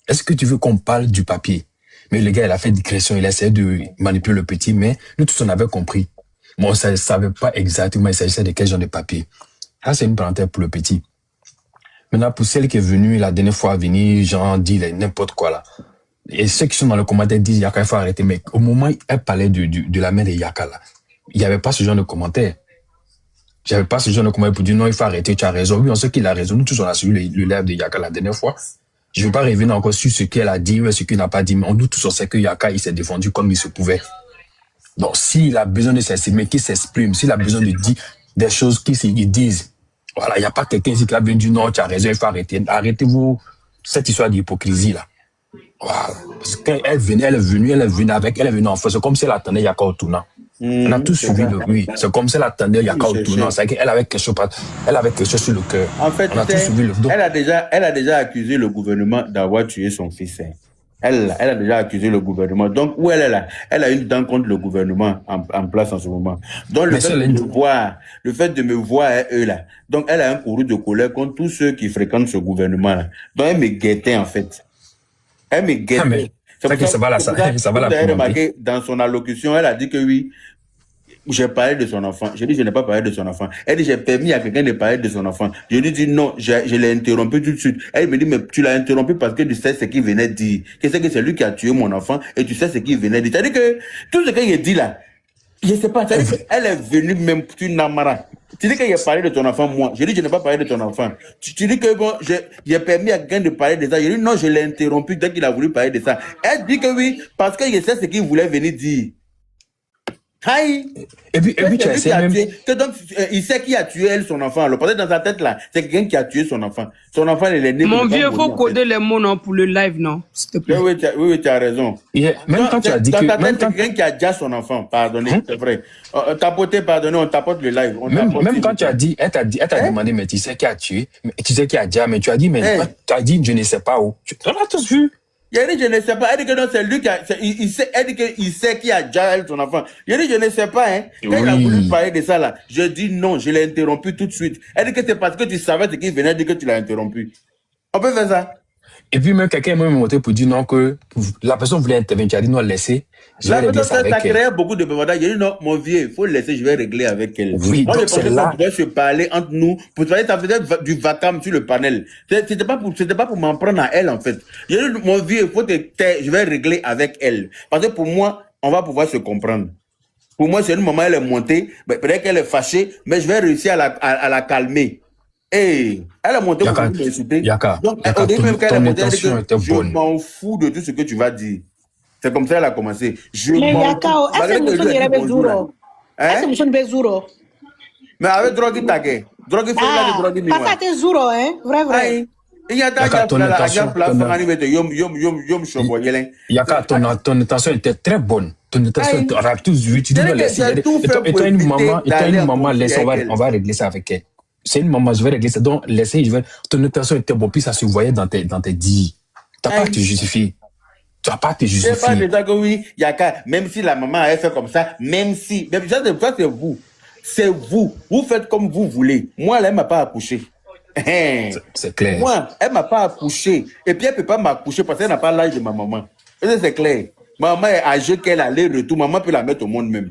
S6: Est-ce que tu veux qu'on parle du papier? Mais le gars, il a fait digression, il a essayé de manipuler le petit, mais nous tous, on avait compris. Bon, on ne savait pas exactement il s'agissait de quel genre de papier. Ça, c'est une parenthèse pour le petit. Maintenant, pour celle qui est venue la dernière fois venir, genre, dire n'importe quoi là. Et ceux qui sont dans le commentaire disent Yaka, il faut arrêter. Mais au moment où elle parlait de la mère de Yaka là, il n'y avait pas ce genre de commentaire. J'avais pas ce genre de commentaire pour dire non, il faut arrêter, tu as raison. Oui, on sait qu'il a raison. Nous tous, on a suivi le live de Yaka la dernière fois. Je ne veux pas revenir encore sur ce qu'elle a dit ou ce qu'il n'a pas dit, mais nous tous, on sait que Yaka, il s'est défendu comme il se pouvait. Donc, s'il a besoin de s'exprimer, qu'il s'exprime. S'il a besoin de dire des choses qu'ils disent. Voilà, il n'y a pas quelqu'un ici qui a venu dire non, tu as raison, il faut arrêter. Arrêtez-vous cette histoire d'hypocrisie là. Voilà. Parce qu'elle est venue en force. C'est comme si elle attendait Yaka au tournant. On a tous
S1: C'est
S6: suivi
S1: ça.
S6: le oui. C'est comme ça l'attendait, il y a qu'à
S1: C'est
S6: tournant. C'est qu'elle avait quelque chose, elle avait quelque chose sur le cœur.
S1: En fait,
S6: On a tous suivi le dos.
S1: elle a déjà accusé le gouvernement d'avoir tué son fils. Hein. Elle a déjà accusé le gouvernement. Donc, où elle est là? Elle a une dent contre le gouvernement en place en ce moment. Donc, le fait de me voir, eux là. Donc, elle a un courroux de colère contre tous ceux qui fréquentent ce gouvernement là. Donc, elle me guettait en fait. Elle me guettait.
S6: Mais ça va la
S1: remarqué dans son allocution, elle a dit que oui, j'ai parlé de son enfant. J'ai dit, je n'ai pas parlé de son enfant. Elle dit, j'ai permis à quelqu'un de parler de son enfant. Je lui dis, non, je l'ai interrompu tout de suite. Elle me dit, mais tu l'as interrompu parce que tu sais ce qu'il venait de dire. Que c'est lui qui a tué mon enfant et tu sais ce qu'il venait de dire. C'est-à-dire que tout ce qu'il dit là, je sais pas. Elle est venue même, tu n'amaras. Tu dis qu'il a parlé de ton enfant, moi. Je dis, je n'ai pas parlé de ton enfant. Tu dis que bon, j'ai permis à quelqu'un de parler de ça. Je dis, non, je l'ai interrompu dès qu'il a voulu parler de ça. Elle dit que oui, parce que je sais ce qu'il voulait venir dire. Aïe.
S6: Et puis tu as essayé même...
S1: Donc, il sait qui a tué son enfant. Alors, peut-être dans sa tête là, c'est quelqu'un qui a tué son enfant. Son enfant, il est né.
S7: Mon vieux, il faut coder les mots non, pour le live, non, s'il te plaît.
S1: Oui, tu as raison.
S6: Même quand tu as dit que...
S1: Dans ta tête, c'est quelqu'un qui a déjà son enfant. Pardonnez, c'est vrai. Tapoter, pardonnez, on tapote le live.
S6: Même quand tu as dit, elle t'a demandé, mais tu sais qui a tué, tu sais qui a déjà, mais tu as dit, mais tu as dit, je ne sais pas où. On a tous vu.
S1: Il a dit, je ne sais pas. Elle dit que non, c'est lui qui a. Elle dit qu'il sait qui a déjà son enfant. Il a dit, je ne sais pas. Hein. Quand il a voulu parler de ça, là, je dis non, je l'ai interrompu tout de suite. Elle dit que c'est parce que tu savais ce qu'il venait dire que tu l'as interrompu. On peut faire ça.
S6: Et puis, même quelqu'un m'a montré pour dire non, que la personne voulait intervenir. Tu as dit non, laissez.
S1: La personne, ça crée beaucoup de bavardage. J'ai dit non, mon vieux, il faut le laisser, je vais régler avec elle.
S6: Oui,
S1: moi,
S6: donc
S1: je pensais qu'on pouvait se parler entre nous. Pour parler, ça faisait du vacarme sur le panel. C'était pas pour m'en prendre à elle, en fait. J'ai dit, mon vieux, il faut te taire, je vais régler avec elle. Parce que pour moi, on va pouvoir se comprendre. Pour moi, c'est une maman, elle est montée. Peut-être qu'elle est fâchée, mais je vais réussir à la calmer. Et elle a monté pour m'insulter. Donc, au début, même quand elle a monté, elle dit que je m'en fous de tout ce que tu vas dire. C'est comme ça qu'elle a commencé.
S2: Mais Yakao, est-ce que nous sommes des Bezuro? Est-ce que nous sommes des Bezuro?
S1: Mais avec drogue, t'as drogue,
S2: pas ça, t'es Zuro, hein? Vrai.
S1: Il y a ton
S6: intention était très bonne. Ton intention, on a tous vu. Tu dois laisser. Étant une maman, laisse, on va régler ça avec elle. C'est une maman, je vais régler ça. Donc, laissez, ton intention était bonne, puis ça se voyait dans tes dits. Tu n'as pas à te justifier. Tu n'as pas à te justifier.
S1: C'est pas déjà que oui, même si la maman a fait comme ça, même si, ça c'est vous. C'est vous. Vous faites comme vous voulez. Moi, elle ne m'a pas accouché.
S6: C'est clair.
S1: Moi, elle ne m'a pas accouché. Et puis, elle ne peut pas m'accoucher parce qu'elle n'a pas l'âge de ma maman. C'est clair. Ma maman est âgée qu'elle a aller-retour. Maman peut la mettre au monde même.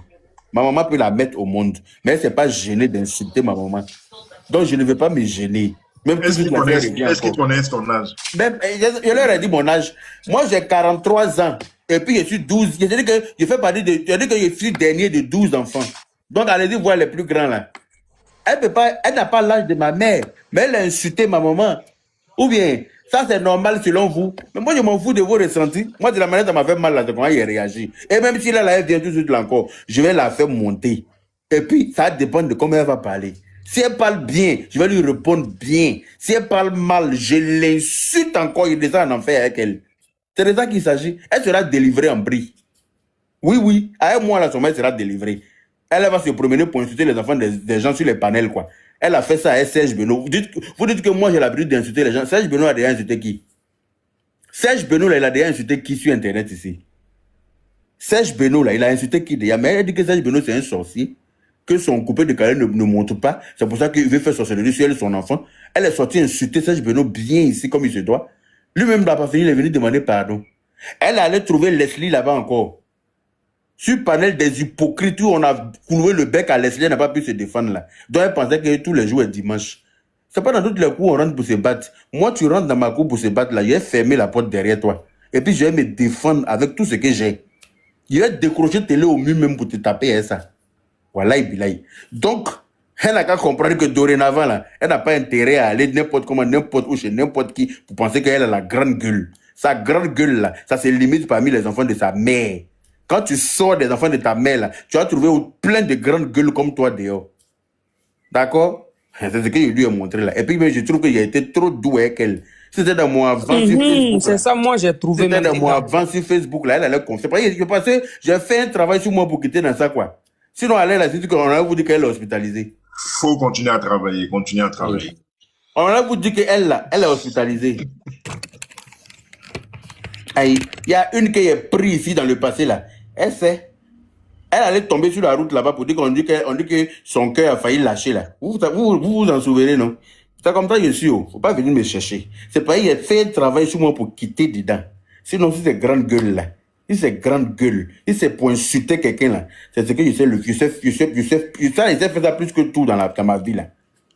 S1: Ma maman peut la mettre au monde. Mais elle ne s'est pas gênée d'insulter ma maman. Donc, je ne veux pas me gêner.
S5: Est-ce qu'ils connaissent ton âge?
S1: Même, je leur ai dit mon âge. Moi, j'ai 43 ans. Et puis, je suis 12. Je dis que je fais partie de. Je dis que je suis dernier de 12 enfants. Donc, allez-y voir les plus grands là. Elle n'a pas l'âge de ma mère. Mais elle a insulté ma maman. Ou bien, ça c'est normal selon vous. Mais moi, je m'en fous de vos ressentis. Moi, de la manière dont ça m'a fait mal là, de comment elle réagit. Et même si là, elle vient tout de suite là encore, je vais la faire monter. Et puis, ça dépend de comment elle va parler. Si elle parle bien, je vais lui répondre bien. Si elle parle mal, je l'insulte encore. Il est déjà en enfer avec elle. C'est de ça qu'il s'agit. Elle sera délivrée en bris. Oui. Avec moi, là, son mère sera délivrée. Elle va se promener pour insulter les enfants des gens sur les panels, quoi. Elle a fait ça avec Serge Benoît. Vous dites que moi, j'ai l'habitude d'insulter les gens. Serge Benoît a déjà insulté qui? Serge Benoît, là, il a déjà insulté qui sur Internet ici? Serge Benoît, là, il a insulté qui déjà? Mais elle dit que Serge Benoît, c'est un sorcier. Que son coupé de carré ne montre pas. C'est pour ça qu'il veut faire sorcellerie sur elle, son enfant. Elle est sortie insulter Serge Benoît bien ici, comme il se doit. Lui-même n'a pas fini, il est venu demander pardon. Elle allait trouver Leslie là-bas encore. Sur le panel des hypocrites où on a cloué le bec à Leslie, elle n'a pas pu se défendre là. Donc elle pensait que tous les jours est dimanche. C'est pas dans toutes les cours on rentre pour se battre. Moi, tu rentres dans ma cour pour se battre là, je vais fermer la porte derrière toi. Et puis je vais me défendre avec tout ce que j'ai. Je vais décrocher télé au mur même pour te taper à ça. Voilà, bilaï. Donc, elle n'a qu'à comprendre que dorénavant, là, elle n'a pas intérêt à aller n'importe comment, n'importe où, chez n'importe qui, pour penser qu'elle a la grande gueule. Sa grande gueule, là, ça se limite parmi les enfants de sa mère. Quand tu sors des enfants de ta mère, là, tu vas trouver plein de grandes gueules comme toi dehors. D'accord? C'est ce que je lui ai montré là. Et puis, je trouve qu'il a été trop doux avec elle. C'était dans mon avant sur Facebook.
S7: C'est ça, moi, j'ai trouvé.
S1: C'était dans mon avant sur Facebook, là, elle allait confier. Je pensais, j'ai fait un travail sur moi pour quitter dans ça, quoi. Sinon, elle est là, c'est qu'on va vous dire qu'elle est hospitalisée.
S5: Faut continuer à travailler, continuer à travailler.
S1: On va vous dire qu'elle là, elle est hospitalisée. Il y a une qui est prise ici dans le passé là. Elle sait. Elle allait tomber sur la route là-bas pour dire qu'on dit que son cœur a failli lâcher là. Vous en souvenez, non? C'est comme ça que je suis. Faut pas venir me chercher. C'est pas il a fait un travail sur moi pour quitter dedans. Sinon, si c'est grande gueule là, si c'est grande gueule, si c'est pour insulter quelqu'un là, c'est ce que je sais faire ça plus que tout dans ma vie là.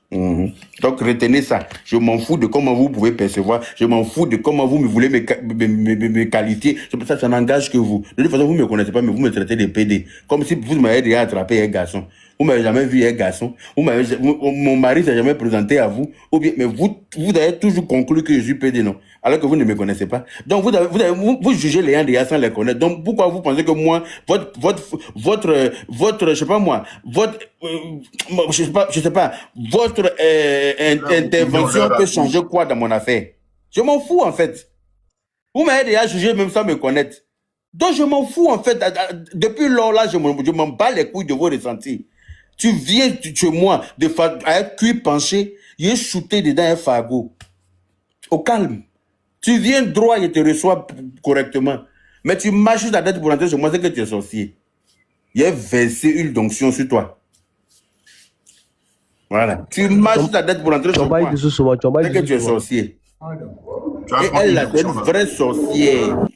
S1: Donc retenez ça. Je m'en fous de comment vous pouvez percevoir. Je m'en fous de comment vous me voulez me qualifier. Ça n'engage que vous. De toute façon, vous ne me connaissez pas, mais vous me traitez de PD. Comme si vous m'avez déjà attrapé un garçon. Vous m'avez jamais vu un garçon. Mon mari s'est jamais présenté à vous. Ou bien, mais vous avez toujours conclu que je suis PD, non? Alors que vous ne me connaissez pas. Donc vous jugez les gens déjà sans les connaître. Donc pourquoi vous pensez que moi, votre je sais pas moi, je sais pas, votre intervention peut changer quoi dans mon affaire? Je m'en fous en fait. Vous m'avez déjà jugé même sans me connaître. Donc je m'en fous en fait. Depuis lors là, je m'en bats les couilles de vos ressentis. Tu viens chez moi avec cuir penché, il est shooté dedans un fagot. Au calme. Tu viens droit et te reçois correctement. Mais tu marches ta tête pour rentrer chez moi, c'est que tu es sorcier. Il a versé une donction sur toi. Voilà. Tu marches ta tête pour rentrer chez moi, c'est que tu es sorcier. Et elle, là, c'est une vraie sorcière.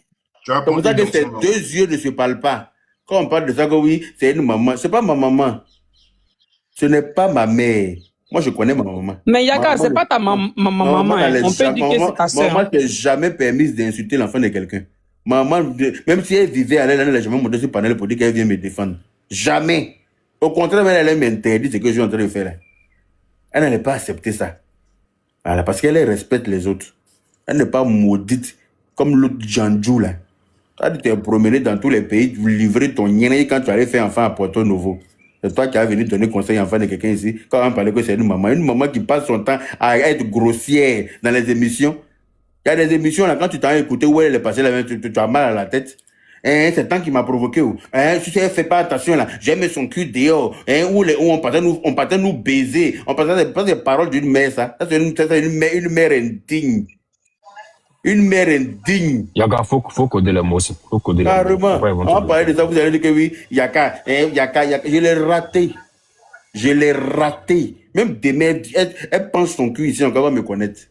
S1: C'est pour ça que ces deux yeux ne se parlent pas. Quand on parle de ça, que oui, c'est une maman. C'est pas ma maman. Ce n'est pas ma mère. Moi, je connais ma maman.
S7: Mais Yaka, c'est pas ta maman. Hein. On peut dire que c'est ta soeur.
S1: Maman n'est jamais permise d'insulter l'enfant de quelqu'un. Maman, même si elle vivait, elle n'a jamais monté sur le panel pour dire qu'elle vient me défendre. Jamais. Au contraire, elle m'interdit ce que je suis en train de faire là. Elle n'allait pas accepter ça. Voilà, parce qu'elle respecte les autres. Elle n'est pas maudite comme l'autre Janjou là. Tu as dû te promener dans tous les pays, livrer ton nien quand tu allais faire enfant à Porto Novo. C'est toi qui as venu donner conseil à enfant de quelqu'un ici. Quand on parlait que c'est une maman qui passe son temps à être grossière dans les émissions. Il y a des émissions là, quand tu t'as écouté où elle est passée là, tu as mal à la tête. C'est tant qui m'a provoqué. Si elle fait pas attention là, j'ai mis son cul dehors. Où on partait nous baiser. On partait des paroles d'une mère, ça. Ça c'est une mère indigne. Une mère indigne.
S6: Yaka, faut coder les mots aussi. Faut coder les mots.
S1: Carrément. On va parler de ça, vous allez dire que oui, Yaka. Je l'ai raté. Je l'ai raté. Même des mères, elle pense son cul ici, encore va me connaître.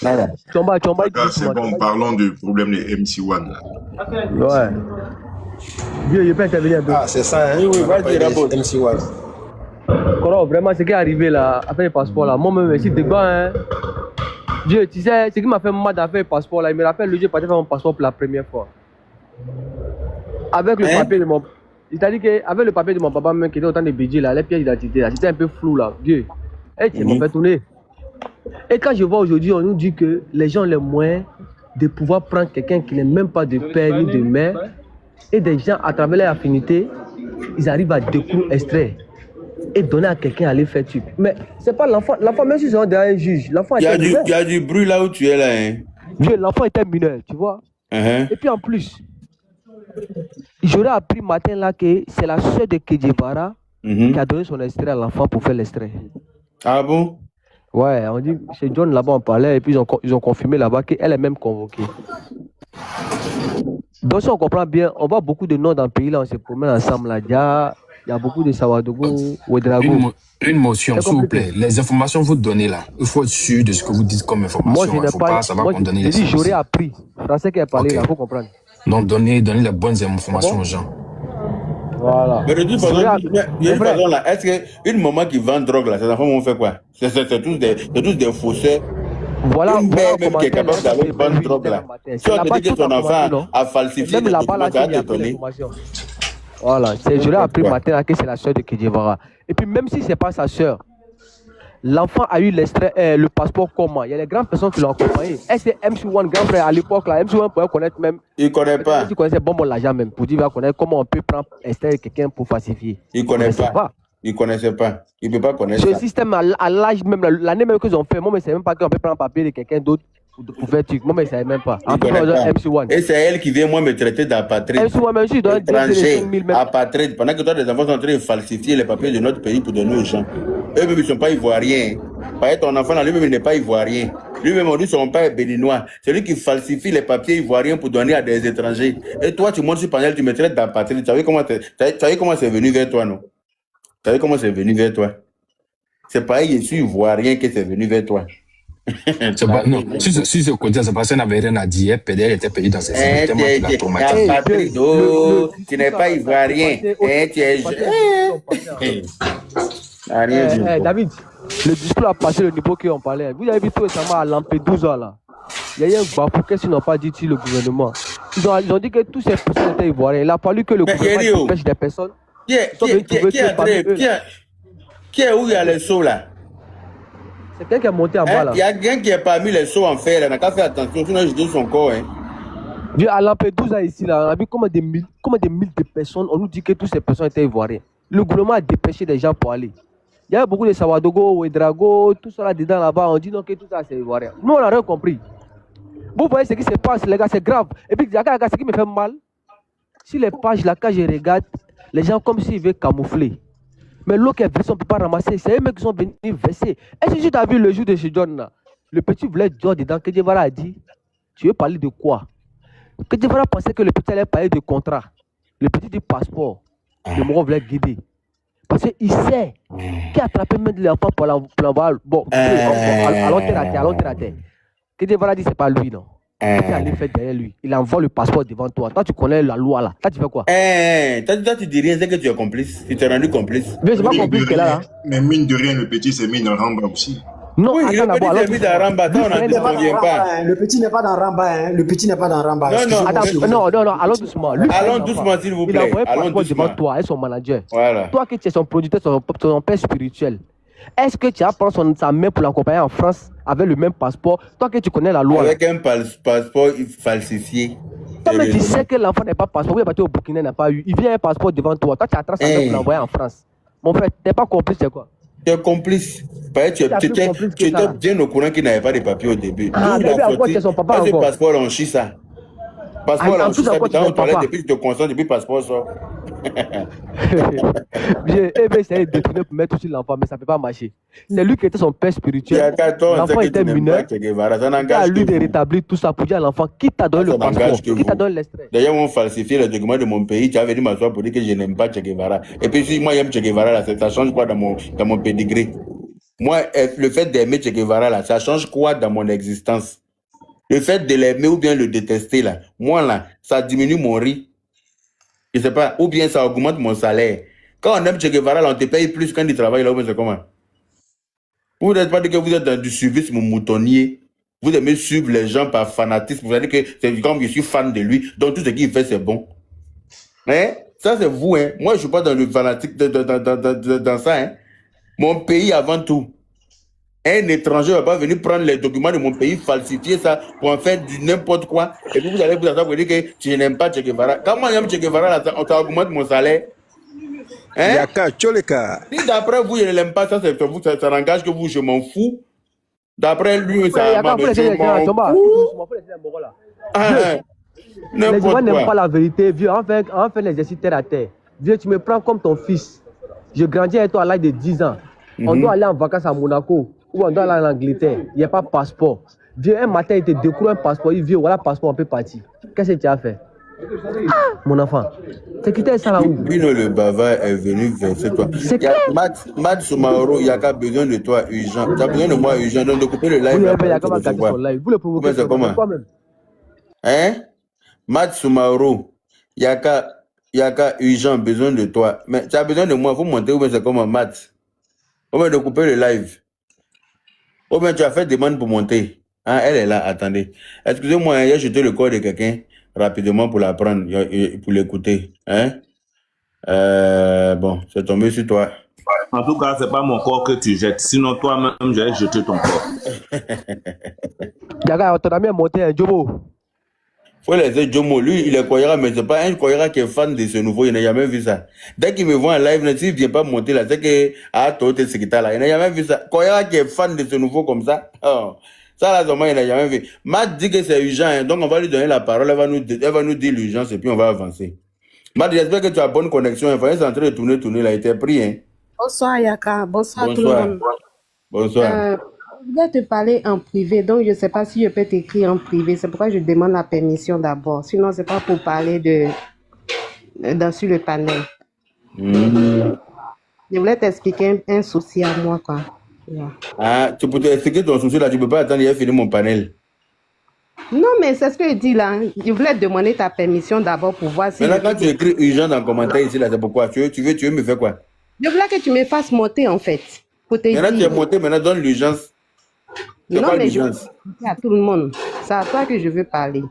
S1: Voilà.
S5: C'est bon, parlons du problème de MC1.
S3: Ouais. Dieu, je peux intervenir un peu.
S8: Ah, c'est ça, hein?
S1: Oui, vas-y, Rabo.
S8: MC1.
S3: Alors, vraiment, ce qui est arrivé là, avec le passeport là, moi-même, je suis débat, hein. Dieu, tu sais, ce qui m'a fait mal d'affaire le passeport là, il me rappelle le jour où j'ai parti faire mon passeport pour la première fois. Avec le papier de mon. C'est-à-dire qu'avec le papier de mon papa, même qui était autant de budget là, les pièces d'identité là, c'était un peu flou là. Dieu, tu m'as fait tourner. Et quand je vois aujourd'hui, on nous dit que les gens ont les moyens de pouvoir prendre quelqu'un qui n'est même pas de père ni de mère, et des gens, à travers leur affinité, ils arrivent à extraire et donner à quelqu'un à aller faire tuer. Mais c'est pas l'enfant, même si c'est derrière un juge, l'enfant était mineur.
S1: Il y a du bruit là où tu es là. Hein.
S3: Dieu, l'enfant était mineur, tu vois. Et puis en plus, j'aurais appris matin là que c'est la soeur de Kedjevara qui a donné son extrait à l'enfant pour faire l'extrait.
S1: Ah bon?
S3: Ouais, on dit, chez John là-bas on parlait et puis ils ont confirmé là-bas qu'elle est même convoquée. Donc si on comprend bien, on voit beaucoup de noms dans le pays là, on se promène ensemble là. Il y a beaucoup de Sawadogo, Ouedrago.
S6: Une motion, s'il vous plaît. Les informations que vous donnez là, il faut être sûr de ce que vous dites comme information.
S3: Moi, je n'ai pas savoir qu'on donne les informations. J'aurais appris. Français qui a parlé là, il faut comprendre.
S6: Donc, donnez les bonnes informations aux gens.
S3: Voilà.
S1: Mais de toute façon, là, est-ce qu'une maman qui vend drogue là, ces enfants vont faire quoi? C'est tous des faussaires.
S3: Voilà,
S1: une mère même qui est capable d'aller vendre drogue là. Si on te dit que ton enfant a falsifié des documents, ça va t'étonner.
S3: Voilà, j'aurais appris matin que c'est la soeur de Kedjevara. Et puis même si c'est pas sa soeur, l'enfant a eu l'extrait, le passeport comment? Il y a les grandes personnes qui l'ont accompagné. Est-ce que MC1 grand frère à l'époque là, MC1 pouvait connaître même?
S1: Il connaît pas.
S3: Il connaissait bon l'argent même pour dire il va connaître comment on peut prendre extrait quelqu'un pour falsifier.
S1: Il connaît pas. Il connaissait pas. Il peut pas connaître.
S3: Ce système à l'âge même l'année même qu'ils ont fait, moi je ne sais même pas qu'on peut prendre un papier de quelqu'un d'autre pour faire truc. Moi, mais je savais même pas.
S1: Je
S3: En tout
S1: connais
S3: cas,
S1: pas.
S3: MC1.
S1: Et c'est elle qui vient, moi, me traiter d'apatride.
S3: MC1, même si je dois dire
S1: Étranger,
S3: 5 000 même.
S1: apatride. Pendant que toi, les enfants sont en train de falsifier les papiers de notre pays pour donner aux gens. Eux-mêmes, ils ne sont pas ivoiriens. Par exemple, ton enfant, là, lui-même, il n'est pas ivoirien. Lui-même, on dit son père est béninois. C'est lui qui falsifie les papiers ivoiriens pour donner à des étrangers. Et toi, tu montes sur panel, tu me traites d'apatride. Tu savais comment c'est venu vers toi, non? Tu savais comment c'est venu vers toi? C'est pareil, je suis ivoirien que c'est venu vers toi.
S6: Non, si c'est au contraire, c'est parce qu'elle n'avait rien à dire. Elle était payée dans ses services. Tellement qu'il a traumatisé.
S1: Tu n'es pas ivoirien. Tu es
S3: David, le discours a passé le niveau qu'on parlait. Vous avez vu tout récemment à Lampedusa là. Il y a eu un bafou, qu'est-ce qu'ils n'ont pas dit le gouvernement. Ils ont dit que tous ces personnes étaient ivoiriens. Il a fallu que le gouvernement dépêche des personnes.
S1: Qui est où il y a les seaux là?
S3: C'est quelqu'un qui est monté en bas là.
S1: Il y a quelqu'un qui est parmi les seaux en fer là. N'a qu'à faire attention, sinon je dis son corps.
S3: À Lampedusa ici là, on a vu comme des milliers de personnes. On nous dit que toutes ces personnes étaient ivoiriennes. Le gouvernement a dépêché des gens pour aller. Il y a beaucoup de Sawadogo, Ouedraogo, tout ça là dedans là-bas. On dit non que tout ça c'est ivoirien. Nous on n'a rien compris. Vous voyez ce qui se passe, les gars, c'est grave. Et puis, ce qui me fait mal, si les pages là, quand je regarde, les gens comme s'ils veulent camoufler. Mais l'eau qui est versée, on ne peut pas ramasser. C'est eux qui sont venus verser. Est-ce que tu as vu le jour de ce John là? Le petit voulait dire dedans, que Devara a dit, tu veux parler de quoi? Que Devara pensait que le petit allait parler de contrat. Le petit dit passeport. Le mot voulait guider. Parce qu'il sait qu'il a attrapé même l'enfant pour l'envoyer. Bon, allons terre à terre. Que Devara dit, c'est pas lui, non. Il est allé faire derrière lui. Il envoie le passeport devant toi. Toi, tu connais la loi là. Toi, tu fais quoi?
S1: Toi, tu dis rien, c'est que tu es complice. Tu t'es rendu complice.
S3: Mais c'est pas complice qu'elle a là.
S5: Mais mine de rien, le petit s'est mis dans Ramba aussi.
S1: Non, oui, le petit s'est mis dans Ramba. Toi, on n'en revient pas.
S8: Le petit n'est pas dans Ramba. Le petit n'est pas dans Ramba.
S3: Non, allons doucement.
S1: Allons doucement, s'il vous plaît.
S3: Il a envoyé le passeport devant toi et son manager.
S1: Voilà.
S3: Toi qui es son producteur, son père spirituel. Est-ce que tu as pris sa main pour l'accompagner en France avec le même passeport? Toi que tu connais la loi.
S1: Avec un passeport falsifié.
S3: Toi, mais tu sais que l'enfant n'est pas passeport. Oui, il est parti au Burkina, n'a pas eu. Il vient un passeport devant toi. Toi, tu as tracé sa main pour l'envoyer en France. Mon frère, tu n'es pas complice, c'est quoi?
S1: Tu es complice. Tu étais bien au courant qu'il n'avait pas de papiers au début.
S3: Ah, bébé, encore, c'est son papa encore.
S1: Ce passeport, on chie ça. Passeport, on chie ça. On parlait depuis que tu te concentres, depuis passeport sort.
S3: J'ai essayé de détourner pour mettre aussi l'enfant, mais ça ne peut pas marcher. C'est lui qui était son père spirituel. L'enfant était mineur. C'est à lui de rétablir tout ça pour dire à l'enfant qui t'a donné le passeport, qui t'a donné l'extrait.
S1: D'ailleurs, on falsifie les documents de mon pays. Tu as venu m'asseoir pour dire que je n'aime pas Che Guevara. Et puis, si moi j'aime Che Guevara, là, ça change quoi dans mon pédigré? Moi, le fait d'aimer Che Guevara, là, ça change quoi dans mon existence? Le fait de l'aimer ou bien le détester, là, moi, là, ça diminue mon riz. Je sais pas, ou bien ça augmente mon salaire. Quand on aime Che Guevara, là, on te paye plus quand il travaille là, ou bien c'est comment? Vous n'êtes pas dit que vous êtes dans du suivisme moutonnier. Vous aimez suivre les gens par fanatisme. Vous allez dire que c'est comme je suis fan de lui, donc tout ce qu'il fait, c'est bon. Hein? Ça, c'est vous, hein. Moi, je suis pas dans le fanatique dans ça, hein. Mon pays avant tout. Un étranger ne va pas venir prendre les documents de mon pays, falsifier ça pour en faire du n'importe quoi. Et puis vous allez vous attendre pour dire que tu n'aimes pas Che Guevara. Quand moi j'aime Che Guevara, là, on t'augmente mon salaire. Hein?
S9: Yaka, Tcholeka.
S1: Si d'après vous, je ne l'aime pas, ça n'engage que vous, je m'en fous. D'après lui, ça m'en fout.
S3: Les gens n'aiment pas la vérité, vieux. On fait l'exercice terre à terre. Vieux, tu me prends comme ton fils. Je grandis avec toi à l'âge de 10 ans. On doit aller en vacances à Monaco. Ou on doit aller en Angleterre, il n'y a pas de passeport. Viens un matin, il te découvre un passeport, il vient, voilà le passeport, on peut partir. Qu'est-ce que tu as fait? Mon enfant, c'est quitté ça là où?
S1: Bruno le bavard est venu verser toi. Matt Soumaoro, il y a qu'à besoin de toi urgent. Tu as besoin de moi urgent, donc de couper le live.
S3: Vous le provoquez
S1: toi-même. Hein? Matt Soumaoro, il y a qu'à urgent, besoin de toi. Mais tu as besoin de moi, il faut monter ou bien c'est comme un Matt. Ou bien de couper le live. Oh ben tu as fait demande pour monter. Hein, elle est là, attendez. Excusez-moi, j'ai jeté le corps de quelqu'un rapidement pour la prendre, pour l'écouter. Hein? Bon, c'est tombé sur toi.
S10: En tout cas, c'est pas mon corps que tu jettes. Sinon, toi-même, j'allais jeter ton corps.
S3: Yaga, ton ami est monté un Jomo.
S1: Faut laisser Jomo. Lui, il est Koyera, mais c'est pas un Koyera qui est fan de ce nouveau. Il n'a jamais vu ça. Dès qu'il me voit en live, s'il ne vient pas monter là, c'est que, toi, t'es secrétaire là. Il n'a jamais vu ça. Koyera qui est fan de ce nouveau comme ça. Oh. Ça, là, il n'a jamais vu. Matt dit que c'est urgent, hein, donc on va lui donner la parole, elle va nous dire l'urgence et puis on va avancer. Matt, j'espère que tu as bonne connexion. Il fallait en train de tourner, là, il était pris. Hein.
S9: Bonsoir Yaka, bonsoir tout le monde.
S1: Bonsoir.
S9: Je voulais te parler en privé, donc je ne sais pas si je peux t'écrire en privé. C'est pourquoi je demande la permission d'abord. Sinon, ce n'est pas pour parler sur le panel. Je voulais t'expliquer un souci à moi, quoi. Yeah.
S1: Ah, tu peux t'expliquer ton souci là, tu ne peux pas attendre, il a fini mon panel.
S9: Non, mais c'est ce que je dis là. Je voulais te demander ta permission d'abord pour voir si...
S1: Maintenant, quand tu écris urgent dans le commentaire ici, là, c'est pourquoi tu veux me faire quoi?
S9: Je voulais que tu me fasses monter, en fait. Pour te
S1: maintenant,
S9: dire...
S1: tu es monté, maintenant, donne l'urgence.
S9: Non, mais je veux à tout le monde. C'est à toi que je veux parler.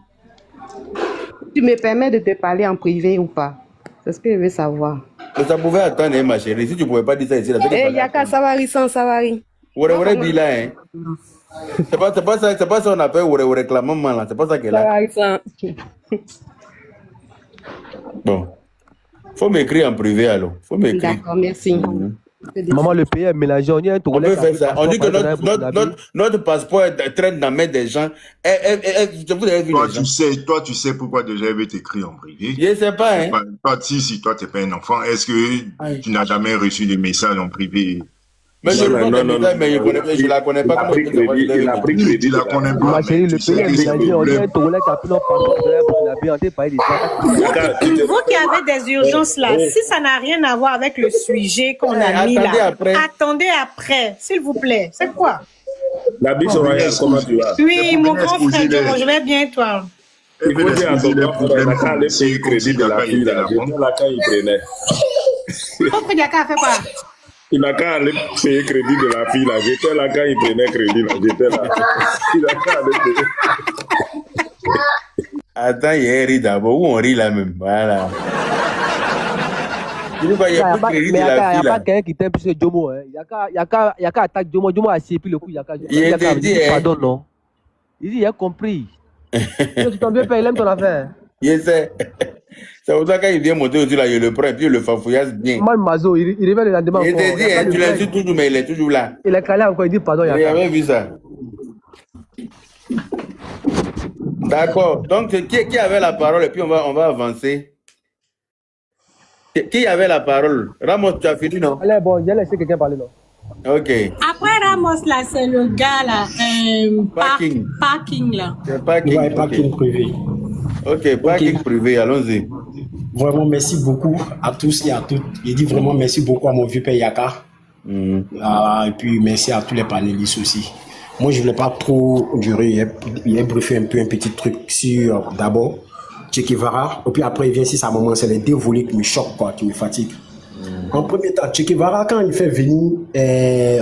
S9: Tu me permets de te parler en privé ou pas? C'est ce que je veux savoir.
S1: Mais ça pouvait attendre, hein, ma chérie. Si tu ne pouvais pas dire ça ici, là,
S9: Eh, Yaka, Savari sans Savari.
S1: Ouais, dit là, hein. C'est pas ça on appelle ou réclamement là. C'est pas ça qu'elle a.
S9: Savari sans.
S1: Bon. Faut m'écrire en privé alors. Faut m'écrire.
S9: D'accord, merci.
S3: Maman, le pays est mélangé. On
S1: peut faire ça. On dit que notre passeport traîne dans la main des gens.
S5: Toi, tu sais pourquoi déjà elle veut t'écrire en privé.
S1: Je ne sais pas. Hein.
S5: Toi, si toi, tu n'es pas un enfant, est-ce que tu n'as jamais reçu des messages en privé?
S1: Mais je ne la connais pas.
S5: Il a pris crédit, la connais pas.
S3: Ma chérie, le pays est mélangé. On dit un Togolais qui a pris notre passeport.
S2: Vous qui avez des urgences là, si ça n'a rien à voir avec le sujet qu'on a mis là, attendez après, s'il vous plaît. C'est quoi?
S10: La biche royale, comment tu vas?
S2: Oui, mon grand frère, je vais bien, toi.
S10: Il faut dire à ton grand frère, il a qu'à aller payer crédit de la fille là. J'étais là quand il prenait.
S2: Votre Yaka a fait quoi?
S10: Il n'a qu'à aller payer crédit de la fille là. J'étais là quand il prenait crédit là. J'étais là. Il n'a qu'à aller payer.
S1: Attends, il y a ri d'abord. Où on rit là même? Voilà. Il n'y a
S3: pas quelqu'un qui t'aime plus que Jomo. Yaka attaque Jomo. Jomo a sépi le coup. Yaka dit pardon, non? Il dit, il a compris. Tu t'en veux pas, il aime ton affaire.
S1: Il sait. C'est pour ça quand il vient monter aussi là, il le prend et puis il le fafouillasse bien.
S3: Mal Mazo, il revient le lendemain.
S1: Il te dit, tu l'insultes toujours, mais il est toujours là.
S3: Il a calé encore, il dit pardon.
S1: Il avait vu ça. D'accord. Donc, qui avait la parole et puis on va avancer. Qui avait la parole? Ramos, tu as fini, non?
S3: Allez, bon, j'ai laissé quelqu'un parler, non?
S1: Ok.
S2: Après Ramos, là, c'est le gars, là, parking, là.
S1: Parking,
S8: ouais, parking privé.
S1: Ok, parking privé, allons-y.
S8: Vraiment, merci beaucoup à tous et à toutes. Je dis vraiment merci beaucoup à mon vieux père Yaka. Et puis, merci à tous les panélistes aussi. Moi, je ne voulais pas trop durer. Il a briefé un petit truc sur, d'abord, Che Guevara. Et puis après, il vient ici, sa maman, c'est les deux volets qui me choquent, quoi, qui me fatiguent. En premier temps, Che Guevara, quand il fait venir,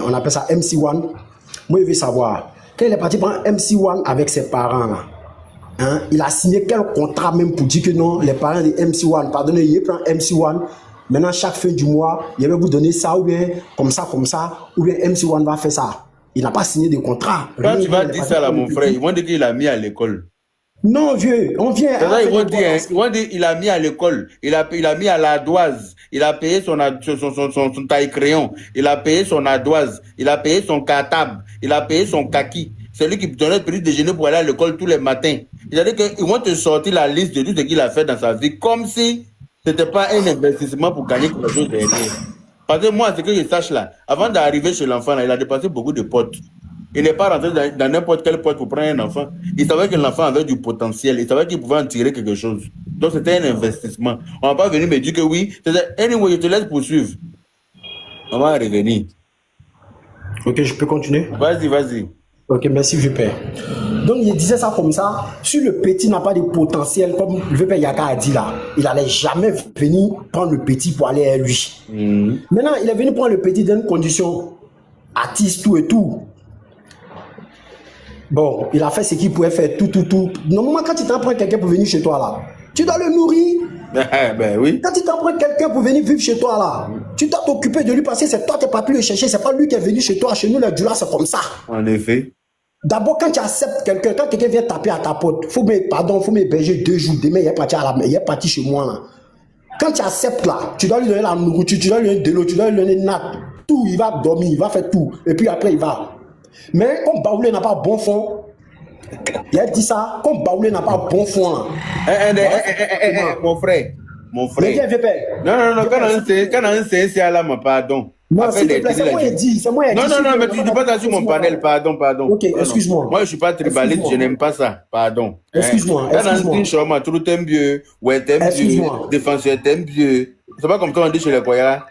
S8: on appelle ça MC1, moi, je veux savoir, quand il est parti prendre MC1 avec ses parents, là, hein, il a signé quel contrat même pour dire que non, les parents de MC1, pardonnez, il prend MC1, maintenant, chaque fin du mois, il va vous donner ça, ou bien comme ça, ou bien MC1 va faire ça. Il n'a pas signé de contrat.
S1: Quand tu vas dire ça là, mon frère, ils vont dire qu'il a mis à l'école.
S8: Non, vieux, on vient.
S1: Ils vont dire il a mis à l'école, il a mis à l'ardoise, il a payé son taille-crayon, il a payé son ardoise, il a payé son cartable, il a payé son kaki. C'est lui qui donnait le petit déjeuner pour aller à l'école tous les matins. C'est-à-dire qu'ils vont te sortir la liste de tout ce qu'il a fait dans sa vie, comme si ce n'était pas un investissement pour gagner quelque chose derrière. Parce que moi, ce que je sache là, avant d'arriver chez l'enfant, il a dépensé beaucoup de potes. Il n'est pas rentré dans n'importe quel pote pour prendre un enfant. Il savait que l'enfant avait du potentiel. Il savait qu'il pouvait en tirer quelque chose. Donc, c'était un investissement. On ne va pas venir me dire que oui. Anyway, je te laisse poursuivre. On va revenir.
S8: Ok, je peux continuer?
S1: Vas-y.
S8: Ok, merci, vieux père. Donc, il disait ça comme ça. Si le petit n'a pas de potentiel, comme le vieux père Yaka a dit là, il n'allait jamais venir prendre le petit pour aller à lui. Maintenant, il est venu prendre le petit dans une condition artiste, tout et tout. Bon, il a fait ce qu'il pouvait faire, tout. Normalement, quand tu t'en prends quelqu'un pour venir chez toi là, tu dois le nourrir.
S1: Ben oui.
S8: Quand tu t'en prends quelqu'un pour venir vivre chez toi là, tu dois t'occuper de lui parce que c'est toi qui n'es pas pu le chercher, c'est pas lui qui est venu chez toi. Chez nous, les Djoula, c'est comme ça.
S1: En effet.
S8: D'abord, quand tu acceptes quelqu'un, quand quelqu'un vient taper à ta porte, faut m'héberger 2 jours. Demain, il est parti chez moi là. Quand tu acceptes là, tu dois lui donner la nourriture, tu dois lui donner de l'eau, tu dois lui donner natte, tout, il va dormir, il va faire tout. Et puis après, il va. Mais comme Baoulé n'a pas bon fond, il a dit ça, comme Baoulé n'a pas bon fond là.
S1: Mon frère.
S8: Non,
S1: quand on c'est là, pardon.
S8: Non, s'il te plaît, c'est moi qui dis.
S1: Non, mais tu dis pas ça sur mon panel, pardon.
S8: Ok, excuse-moi.
S1: Moi, je suis pas tribaliste, je n'aime pas ça, pardon.
S8: Excuse-moi.
S1: Tout t'aimes mieux, ouais, t'aimes mieux, défenseur t'aimes mieux. C'est pas comme quand on dit chez les Koyara.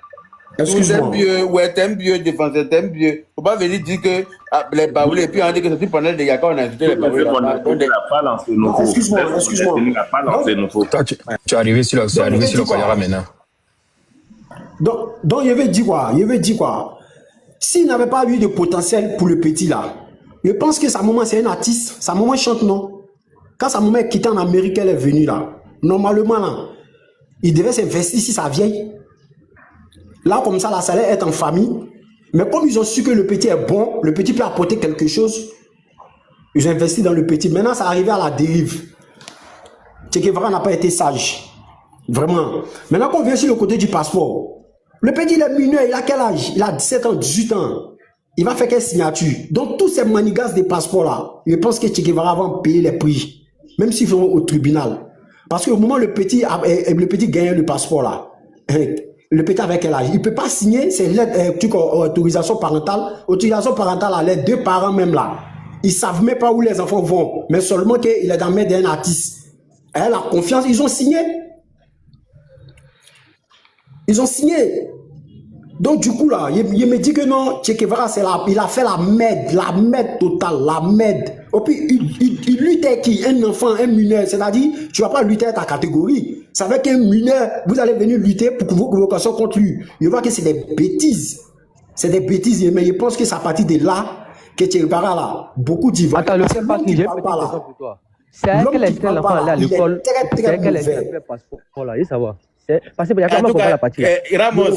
S1: Excuse-moi. Mieux, ouais, t'aimes mieux, défenseur t'aimes mieux. Faut pas venir dire que les Baoulés, et puis on dit que c'est sur panel de Yaka, on a invité les Baoulés. Excuse-moi.
S6: Toi, tu es arrivé sur le Koyara maintenant.
S8: Donc, je veux dire quoi? S'il n'avait pas eu de potentiel pour le petit là, je pense que sa maman c'est un artiste. Sa maman chante, non? Quand sa maman est quittée en Amérique, elle est venue là. Normalement, là, il devait s'investir si sa vieille. Là, comme ça, ça allait être en famille. Mais comme ils ont su que le petit est bon, le petit peut apporter quelque chose, ils ont investi dans le petit. Maintenant, ça arrivé à la dérive. Che Guevara n'a pas été sage. Vraiment. Maintenant qu'on vient sur le côté du passeport, le petit, il est mineur, il a quel âge? Il a 17 ans, 18 ans. Il va faire quelle signature? Donc, tous ces manigas des passeports-là, je pense que Che Guevara va payer les prix, même s'ils vont au tribunal. Parce qu'au moment où le petit gagne le passeport-là, le petit avec quel âge? Il ne peut pas signer ses lettres, autorisation parentale. Autorisation parentale à les deux parents même là. Ils ne savent même pas où les enfants vont, mais seulement qu'il est dans la main d'un artiste. Elle a confiance, ils ont signé. Ils ont signé. Donc du coup là, il me dit que non, Che Guevara, il a fait la merde totale, la merde. Et puis il lutte avec qui? Un enfant, un mineur, c'est-à-dire, tu ne vas pas lutter avec ta catégorie. Ça veut qu'un mineur, vous allez venir lutter pour vos convocations contre lui. Je vois que c'est des bêtises. C'est des bêtises, mais je pense que c'est à partir de là que Che Guevara là, beaucoup d'y
S3: Attends, le fait pas que j'ai pour toi. C'est à quel instant l'enfant allait à l'école? C'est à quel instant le passeport là, il savoir. Parce qu'il y a quand même la partie.
S1: Ramos,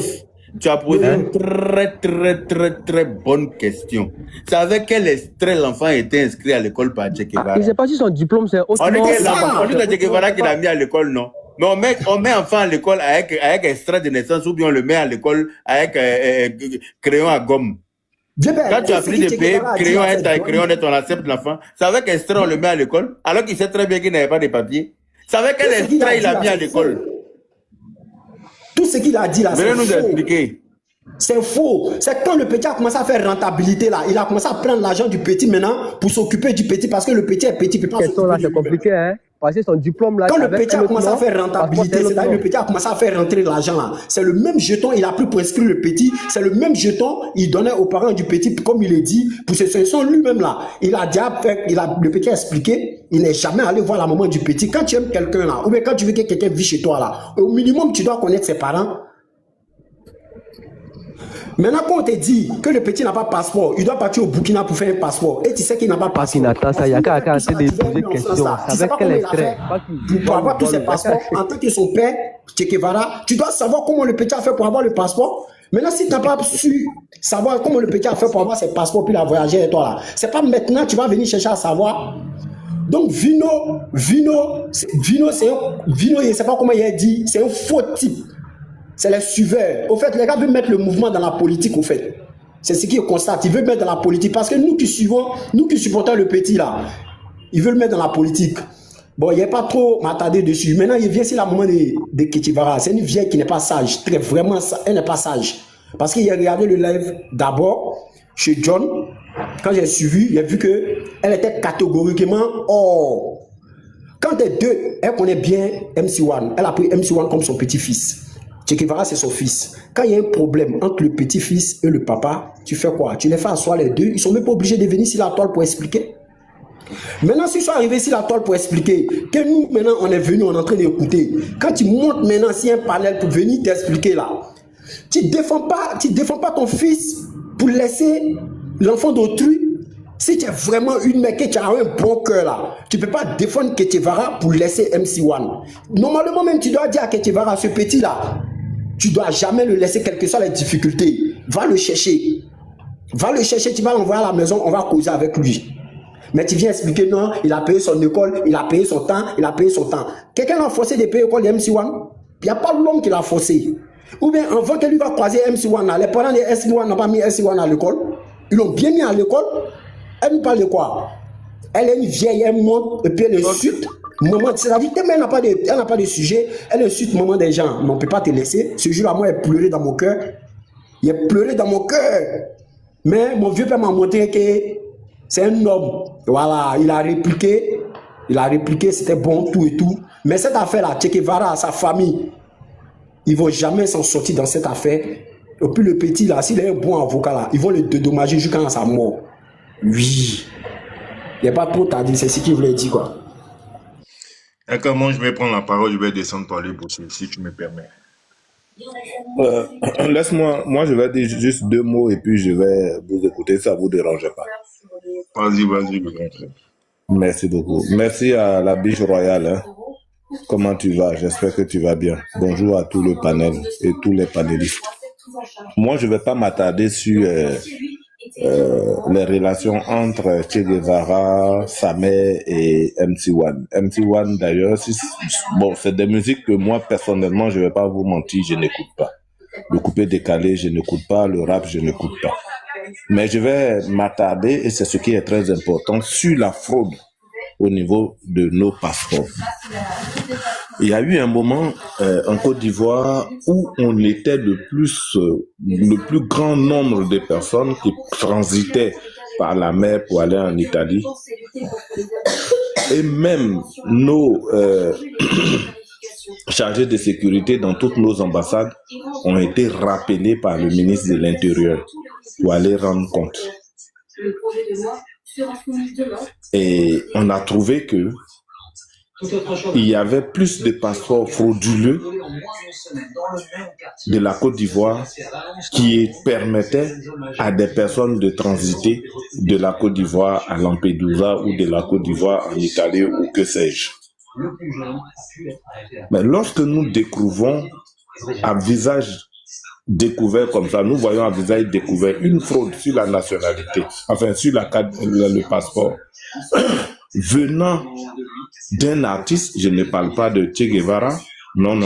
S1: tu as posé une très bonne question. C'est avec quel extrait l'enfant était inscrit à l'école par Che Guevara?
S3: Il ne sait pas si son diplôme c'est autre.
S1: On dit que Che Guevara qui l'a mis à l'école, non? Mais on met enfant à l'école avec extrait de naissance ou bien on le met à l'école avec crayon à gomme. Quand tu as pris des pays, crayon et on accepte l'enfant, c'est avec extrait on le met à l'école, alors qu'il sait très bien qu'il n'avait pas de papier. C'est avec quel extrait il a mis à l'école?
S8: Tout ce qu'il a dit là, c'est
S1: nous
S8: faux.
S1: Expliquer.
S8: C'est faux. C'est quand le petit a commencé à faire rentabilité là, il a commencé à prendre l'argent du petit maintenant pour s'occuper du petit parce que le petit est petit.
S3: Cette question là, c'est compliqué, hein? Parce que son diplôme là.
S8: Quand le petit a commencé à faire rentabilité, c'est-à-dire le petit a commencé à faire rentrer l'argent là. C'est le même jeton, il a pris pour inscrire le petit. C'est le même jeton, il donnait aux parents du petit, comme il est dit, pour ce sont lui-même là. Il a déjà fait, le petit a expliqué, il n'est jamais allé voir la maman du petit. Quand tu aimes quelqu'un là, ou bien quand tu veux que quelqu'un vive chez toi là, au minimum tu dois connaître ses parents. Maintenant, quand on te dit que le petit n'a pas de passeport, il doit partir au Burkina pour faire un passeport. Et tu sais qu'il n'a pas de passeport.
S3: Il y a qu'à arrêter de poser des questions. Avec quel extrait?
S8: Pour avoir tous ces passeports, en tant que son père, Che Guevara, tu dois savoir comment le petit a fait pour avoir le passeport. Maintenant, si tu n'as pas su savoir comment le petit a fait pour avoir ses passeports, puis il a voyagé avec toi là, c'est pas maintenant que tu vas venir chercher à savoir. Donc, Vino, je ne sais pas comment il a dit, c'est un faux type. C'est les suiveurs. Au fait, les gars veulent mettre le mouvement dans la politique, au fait. C'est ce qu'ils constatent. Ils veulent mettre dans la politique. Parce que nous qui suivons, nous qui supportons le petit là, ils veulent mettre dans la politique. Bon, il n'y a pas trop m'attarder dessus. Maintenant, il vient sur la maman de Che Guevara. C'est une vieille qui n'est pas sage. Vraiment, elle n'est pas sage. Parce qu'il a regardé le live d'abord chez John. Quand j'ai suivi, j'ai vu qu'elle était catégoriquement hors. Quand les deux, elle connaît bien MC1. Elle a pris MC1 comme son petit-fils. Che Guevara, c'est son fils. Quand il y a un problème entre le petit-fils et le papa, tu fais quoi? Tu les fais asseoir les deux. Ils ne sont même pas obligés de venir sur la toile pour expliquer. Maintenant, s'ils sont arrivés sur la toile pour expliquer, que nous, maintenant, on est venus, on est en train d'écouter. Quand tu montes maintenant sur un panel pour venir t'expliquer là, tu ne défends pas ton fils pour laisser l'enfant d'autrui. Si tu es vraiment une mec et tu as un bon cœur là, tu ne peux pas défendre Che Guevara pour laisser MC1. Normalement, même tu dois dire à Che Guevara, ce petit là, tu ne dois jamais le laisser, quelles que soient les difficultés. Va le chercher. Va le chercher, tu vas l'envoyer à la maison, on va causer avec lui. Mais tu viens expliquer, non, il a payé son école, il a payé son temps, il a payé son temps. Quelqu'un l'a forcé de payer l'école de MC1. Il n'y a pas l'homme qui l'a forcé. Ou bien, avant que lui va croiser MC1, les parents de MC1 n'ont pas mis MC1 à l'école. Ils l'ont bien mis à l'école. Elle nous parle de quoi? Elle est une vieille, elle monte, et puis elle insulte maman. C'est-à-dire qu'elle n'a pas de sujet, elle insulte maman des gens. Mais on ne peut pas te laisser. Ce jour-là, moi, elle pleurait dans mon cœur. Il a pleuré dans mon cœur. Mais mon vieux père m'a montré que c'est un homme. Voilà, il a répliqué, c'était bon, tout et tout. Mais cette affaire-là, Che Guevara, sa famille, ils ne vont jamais s'en sortir dans cette affaire. Et puis le petit, là, s'il est un bon avocat, là, ils vont le dédommager jusqu'à sa mort. Oui. Il n'y a pas trop tardé, c'est ce qu'il voulait dire, quoi.
S5: D'accord, moi, je vais prendre la parole, je vais descendre parler pour si tu me permets.
S10: Laisse-moi, moi je vais dire juste 2 mots et puis je vais vous écouter, ça ne vous dérange pas.
S5: Vas-y, le grand frère.
S10: Merci beaucoup. Merci à la biche royale. Hein. Comment tu vas? J'espère que tu vas bien. Bonjour à tout le panel et tous les panélistes. Moi, je ne vais pas m'attarder sur les relations entre Che Guevara, sa mère et MC1. MC1, d'ailleurs, bon, c'est des musiques que moi, personnellement, je ne vais pas vous mentir, je n'écoute pas. Le coupé décalé, je n'écoute pas. Le rap, je n'écoute pas. Mais je vais m'attarder, et c'est ce qui est très important, sur la fraude au niveau de nos passeports. Il y a eu un moment en Côte d'Ivoire où on était le plus grand nombre de personnes qui transitaient par la mer pour aller en Italie. Et même nos chargés de sécurité dans toutes nos ambassades ont été rappelés par le ministre de l'Intérieur pour aller rendre compte. Et on a trouvé que il y avait plus de passeports frauduleux de la Côte d'Ivoire qui permettaient à des personnes de transiter de la Côte d'Ivoire à Lampedusa ou de la Côte d'Ivoire en Italie ou que sais-je. Mais lorsque nous découvrons à visage découvert comme ça, nous voyons à visage découvert une fraude sur la nationalité, enfin sur le passeport, venant d'un artiste, je ne parle pas de Che Guevara, non,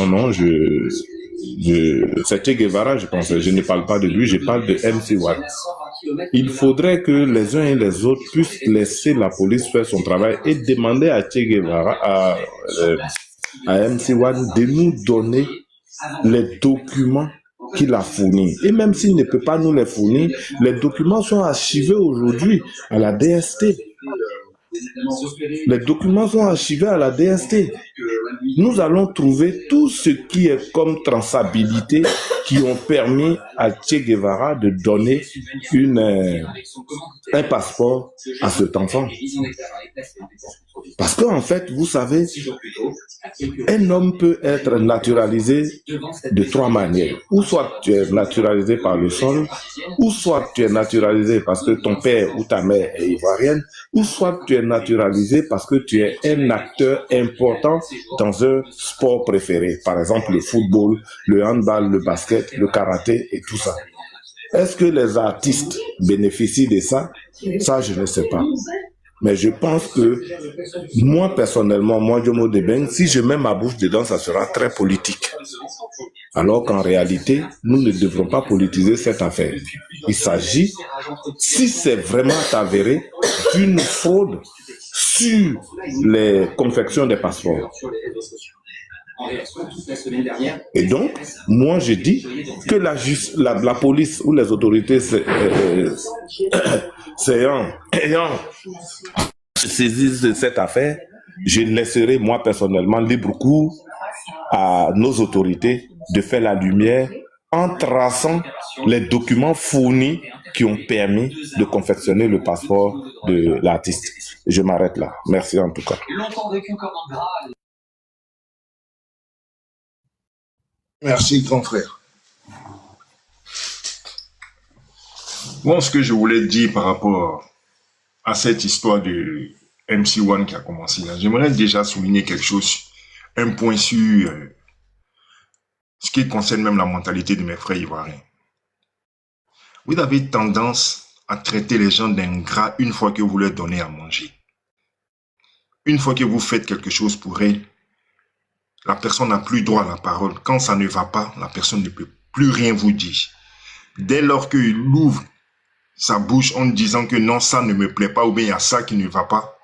S10: c'est Che Guevara, je pense, je ne parle pas de lui, je parle de MC1. Il faudrait que les uns et les autres puissent laisser la police faire son travail et demander à Che Guevara, à MC1 de nous donner les documents qu'il a fournis. Et même s'il ne peut pas nous les fournir, les documents sont archivés aujourd'hui à la DST. Les documents sont archivés à la DST. Nous allons trouver tout ce qui est comme traçabilité qui ont permis à Che Guevara de donner un passeport à cet enfant. Parce qu'en fait, vous savez, un homme peut être naturalisé de 3 manières. Ou soit tu es naturalisé par le sol, ou soit tu es naturalisé parce que ton père ou ta mère est ivoirienne, ou soit tu es naturalisé parce que tu es un acteur important dans un sport préféré. Par exemple, le football, le handball, le basket, le karaté et tout ça. Est-ce que les artistes bénéficient de ça? Ça, je ne sais pas. Mais je pense que moi, personnellement, moi, Jomo Debeng, si je mets ma bouche dedans, ça sera très politique. Alors qu'en réalité, nous ne devrons pas politiser cette affaire. Il s'agit, si c'est vraiment avéré, d'une fraude sur les confections des passeports. Et donc, moi je dis que la police ou les autorités ayant saisi de cette affaire, je laisserai moi personnellement libre cours à nos autorités de faire la lumière en traçant les documents fournis qui ont permis de confectionner le passeport de l'artiste. Je m'arrête là. Merci en tout cas.
S5: Merci, grand frère. Bon, ce que je voulais dire par rapport à cette histoire de MC1 qui a commencé là, j'aimerais déjà souligner quelque chose, un point sur ce qui concerne même la mentalité de mes frères ivoiriens. Vous avez tendance à traiter les gens d'ingrats une fois que vous leur donnez à manger. Une fois que vous faites quelque chose pour elles, la personne n'a plus droit à la parole. Quand ça ne va pas, la personne ne peut plus rien vous dire. Dès lors qu'il ouvre sa bouche en disant que non, ça ne me plaît pas ou bien il y a ça qui ne va pas,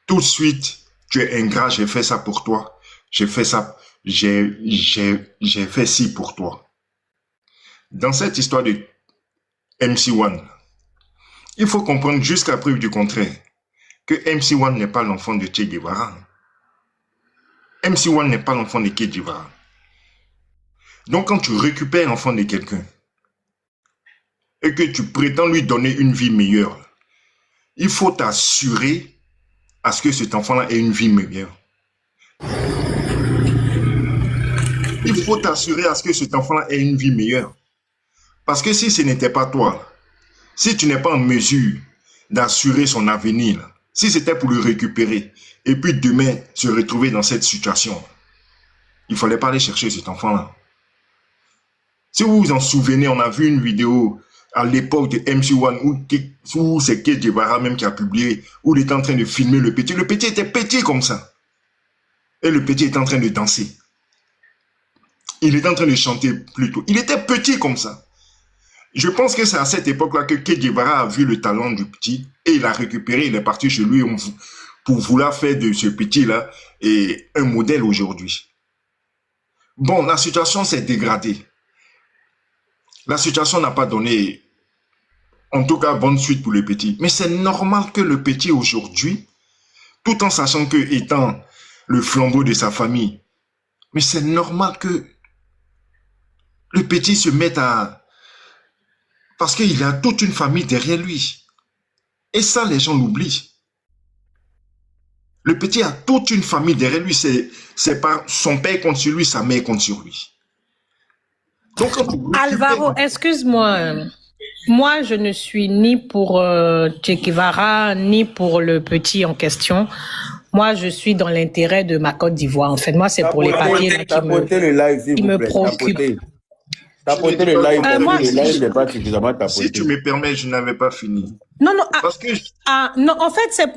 S5: tout de suite, tu es ingrat, j'ai fait ça pour toi. J'ai fait ça, j'ai fait ci pour toi. Dans cette histoire de MC1, il faut comprendre jusqu'à preuve du contraire que MC1 n'est pas l'enfant de Che Guevara. MC1 n'est pas l'enfant de Che Guevara. Donc quand tu récupères l'enfant de quelqu'un et que tu prétends lui donner une vie meilleure, il faut t'assurer à ce que cet enfant-là ait une vie meilleure. Il faut t'assurer à ce que cet enfant-là ait une vie meilleure. Parce que si ce n'était pas toi, si tu n'es pas en mesure d'assurer son avenir, si c'était pour le récupérer, et puis demain se retrouver dans cette situation, il ne fallait pas aller chercher cet enfant-là. Si vous vous en souvenez, on a vu une vidéo à l'époque de MC1 où c'est Che Guevara même qui a publié, où il était en train de filmer le petit. Le petit était petit comme ça. Et le petit était en train de danser. Il était en train de chanter plutôt. Il était petit comme ça. Je pense que c'est à cette époque-là que Che Guevara a vu le talent du petit et il a récupéré, il est parti chez lui pour vouloir faire de ce petit-là un modèle aujourd'hui. Bon, la situation s'est dégradée. La situation n'a pas donné, en tout cas, bonne suite pour le petit. Mais c'est normal que le petit aujourd'hui, tout en sachant que étant le flambeau de sa famille, mais c'est normal que le petit se mette à... Parce qu'il a toute une famille derrière lui. Et ça, les gens l'oublient. Le petit a toute une famille derrière lui. C'est pas son père compte sur lui, sa mère compte sur lui. Donc,
S2: Alvaro, excuse-moi. Moi, je ne suis ni pour Che Guevara, ni pour le petit en question. Moi, je suis dans l'intérêt de ma Côte d'Ivoire. En fait, moi, c'est pour les papiers là, qui me préoccupent.
S1: Tapoter le live, le live n'est pas suffisamment tapoté.
S5: Si tu me permets, je n'avais pas fini.
S2: Non, non,
S5: Parce que...
S2: non, en fait, c'est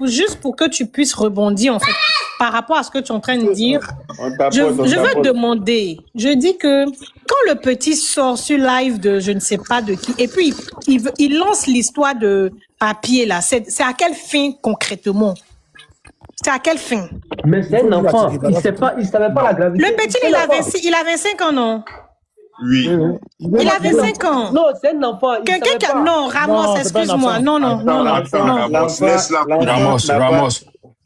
S2: juste pour que tu puisses rebondir, en fait, par rapport à ce que tu es en train de dire. Je veux demander, je dis que quand le petit sort sur live de je ne sais pas de qui, et puis il lance l'histoire de papier, là, c'est à quelle fin concrètement? C'est à quelle fin?
S3: Mais c'est un enfant, il savait pas la gravité.
S2: Le petit, il a 25 ans, non?
S5: Oui.
S2: Il avait 5 ans.
S3: Non, c'est un enfant.
S2: Quelqu'un qui a... Non, Ramos, excuse-moi. Non.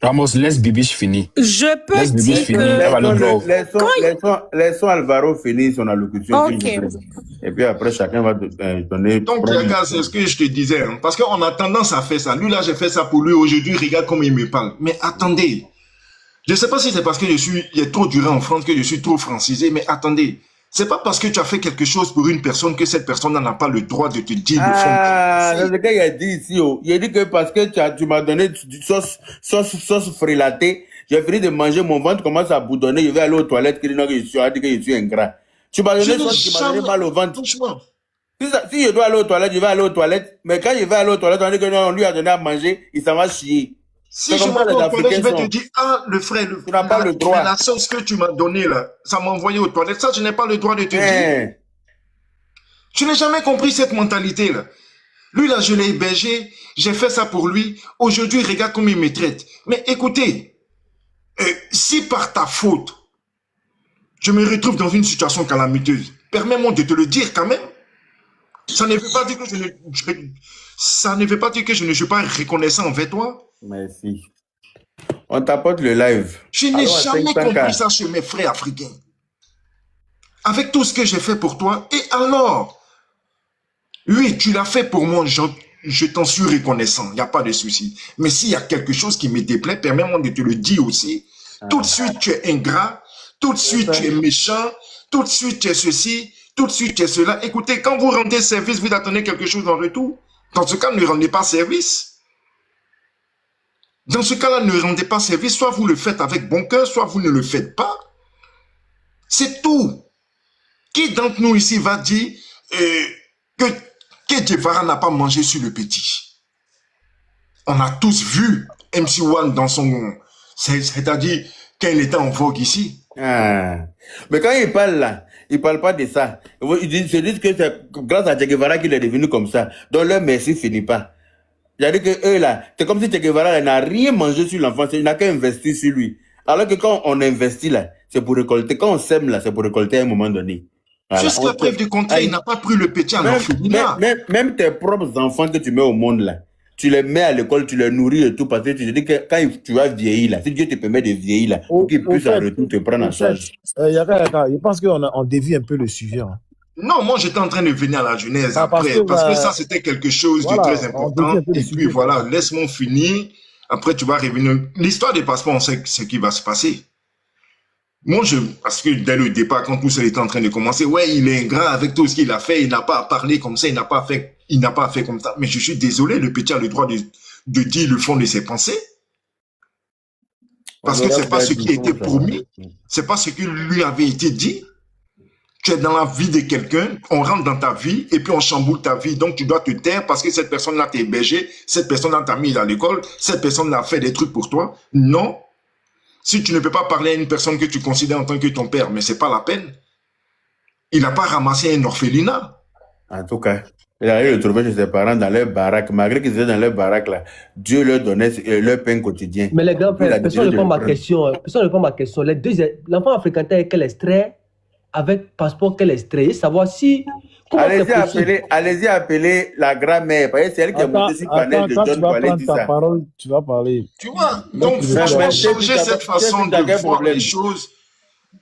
S6: Ramos, laisse Bibiche finir.
S2: Je peux dire que...
S1: Laissons Alvaro finir son allocution.
S2: Ok.
S1: Et puis après, chacun va donner...
S5: Donc, regarde, c'est ce que je te disais. Hein, parce qu'on a tendance à faire ça. Lui, là, j'ai fait ça pour lui. Aujourd'hui, regarde comment il me parle. Mais attendez. Je ne sais pas si c'est parce que il est trop duré en France, que je suis trop francisé. Mais attendez. C'est pas parce que tu as fait quelque chose pour une personne que cette personne n'a pas le droit de te dire le fond.
S1: C'est ce qu'il a dit ici. Il a dit que parce que tu m'as donné du sauce frélatée, j'ai fini de manger, mon ventre commence à boudonner, je vais aller aux toilettes, que je suis ingrat. Tu m'as donné sauce qui m'a donné mal au ventre. Si je dois aller aux toilettes, je vais aller aux toilettes. Mais quand je vais aller aux toilettes, on dit que non, on lui a donné à manger, il s'en va chier.
S5: Si je vais aux toilettes, je vais te dire, le frère,
S1: tu n'as pas le droit.
S5: La sauce que tu m'as donnée là, ça m'a envoyé aux toilettes. Ça, je n'ai pas le droit de te dire. Tu n'as jamais compris cette mentalité là. Lui là, je l'ai hébergé, j'ai fait ça pour lui. Aujourd'hui, regarde comment il me traite. Mais écoutez, si par ta faute, je me retrouve dans une situation calamiteuse, permets-moi de te le dire quand même. Ça ne veut pas dire que je ne suis pas reconnaissant envers toi.
S1: Merci. On tapote le live.
S5: Je n'ai jamais compris ça chez mes frères africains. Avec tout ce que j'ai fait pour toi, et alors, oui, tu l'as fait pour moi, je t'en suis reconnaissant, il n'y a pas de souci. Mais s'il y a quelque chose qui me déplaît, permets-moi de te le dire aussi. Tout de suite, tu es ingrat, tout de suite, tu es méchant, tout de suite, tu es ceci, tout de suite, tu es cela. Écoutez, quand vous rendez service, vous attendez quelque chose en retour. Dans ce cas, ne rendez pas service. Dans ce cas-là, ne rendez pas service. Soit vous le faites avec bon cœur, soit vous ne le faites pas. C'est tout. Qui d'entre nous ici va dire que Guevara n'a pas mangé sur le petit? On a tous vu MC1 dans son... C'est-à-dire quand il était en vogue ici.
S1: Mais quand il parle là, Ils parlent pas de ça. Ils se disent que c'est grâce à Che Guevara qu'il est devenu comme ça. Donc leur merci finit pas. C'est-à-dire que eux là, c'est comme si Che Guevara n'a rien mangé sur l'enfant, il n'a qu'à investir sur lui. Alors que quand on investit là, c'est pour récolter. Quand on sème là, c'est pour récolter à un moment donné. Voilà.
S5: Jusqu'à preuve du contraire, il n'a pas pris le petit en orphelinat.
S1: Même tes propres enfants que tu mets au monde là, tu les mets à l'école, tu les nourris et tout, parce que tu te dis que quand tu vas vieillir là, si Dieu te permet de vieillir là, pour qu'ils puissent en retour te prendre en charge.
S11: Yaka, je pense qu'on dévie un peu le sujet. Hein.
S5: Non, moi j'étais en train de venir à la Genèse après, parce que ça c'était quelque chose de très important. Et puis voilà, laisse-moi finir. Après tu vas revenir. L'histoire des passeports, on sait ce qui va se passer. Moi, parce que dès le départ, quand tout ça était en train de commencer, ouais, il est ingrat avec tout ce qu'il a fait, il n'a pas parlé comme ça, il n'a pas fait comme ça. Mais je suis désolé, le petit a le droit de dire le fond de ses pensées. Parce que c'est pas ce qui a été promis, c'est pas ce qui lui avait été dit. Tu es dans la vie de quelqu'un, on rentre dans ta vie et puis on chamboule ta vie. Donc tu dois te taire parce que cette personne-là t'a hébergé, cette personne-là t'a mis à l'école, cette personne-là a fait des trucs pour toi. Non. Si tu ne peux pas parler à une personne que tu considères en tant que ton père, mais c'est pas la peine. Il n'a pas ramassé un orphelinat.
S1: En tout cas, il a eu le trouver chez ses parents dans leur baraque. Malgré qu'ils étaient dans leur baraque là, Dieu leur donnait leur pain quotidien.
S3: Mais les gars, personne ne répond à ma question. Personne ne répond à ma question. L'enfant a fréquenté avec quel extrait, avec passeport quel extrait, savoir si.
S1: Allez-y appeler la grand-mère, parce que c'est elle qui a monté sur le panel de John pour aller dire ça.
S11: Parole, tu vas parler.
S5: Tu vois, donc franchement, changer cette façon de voir les choses,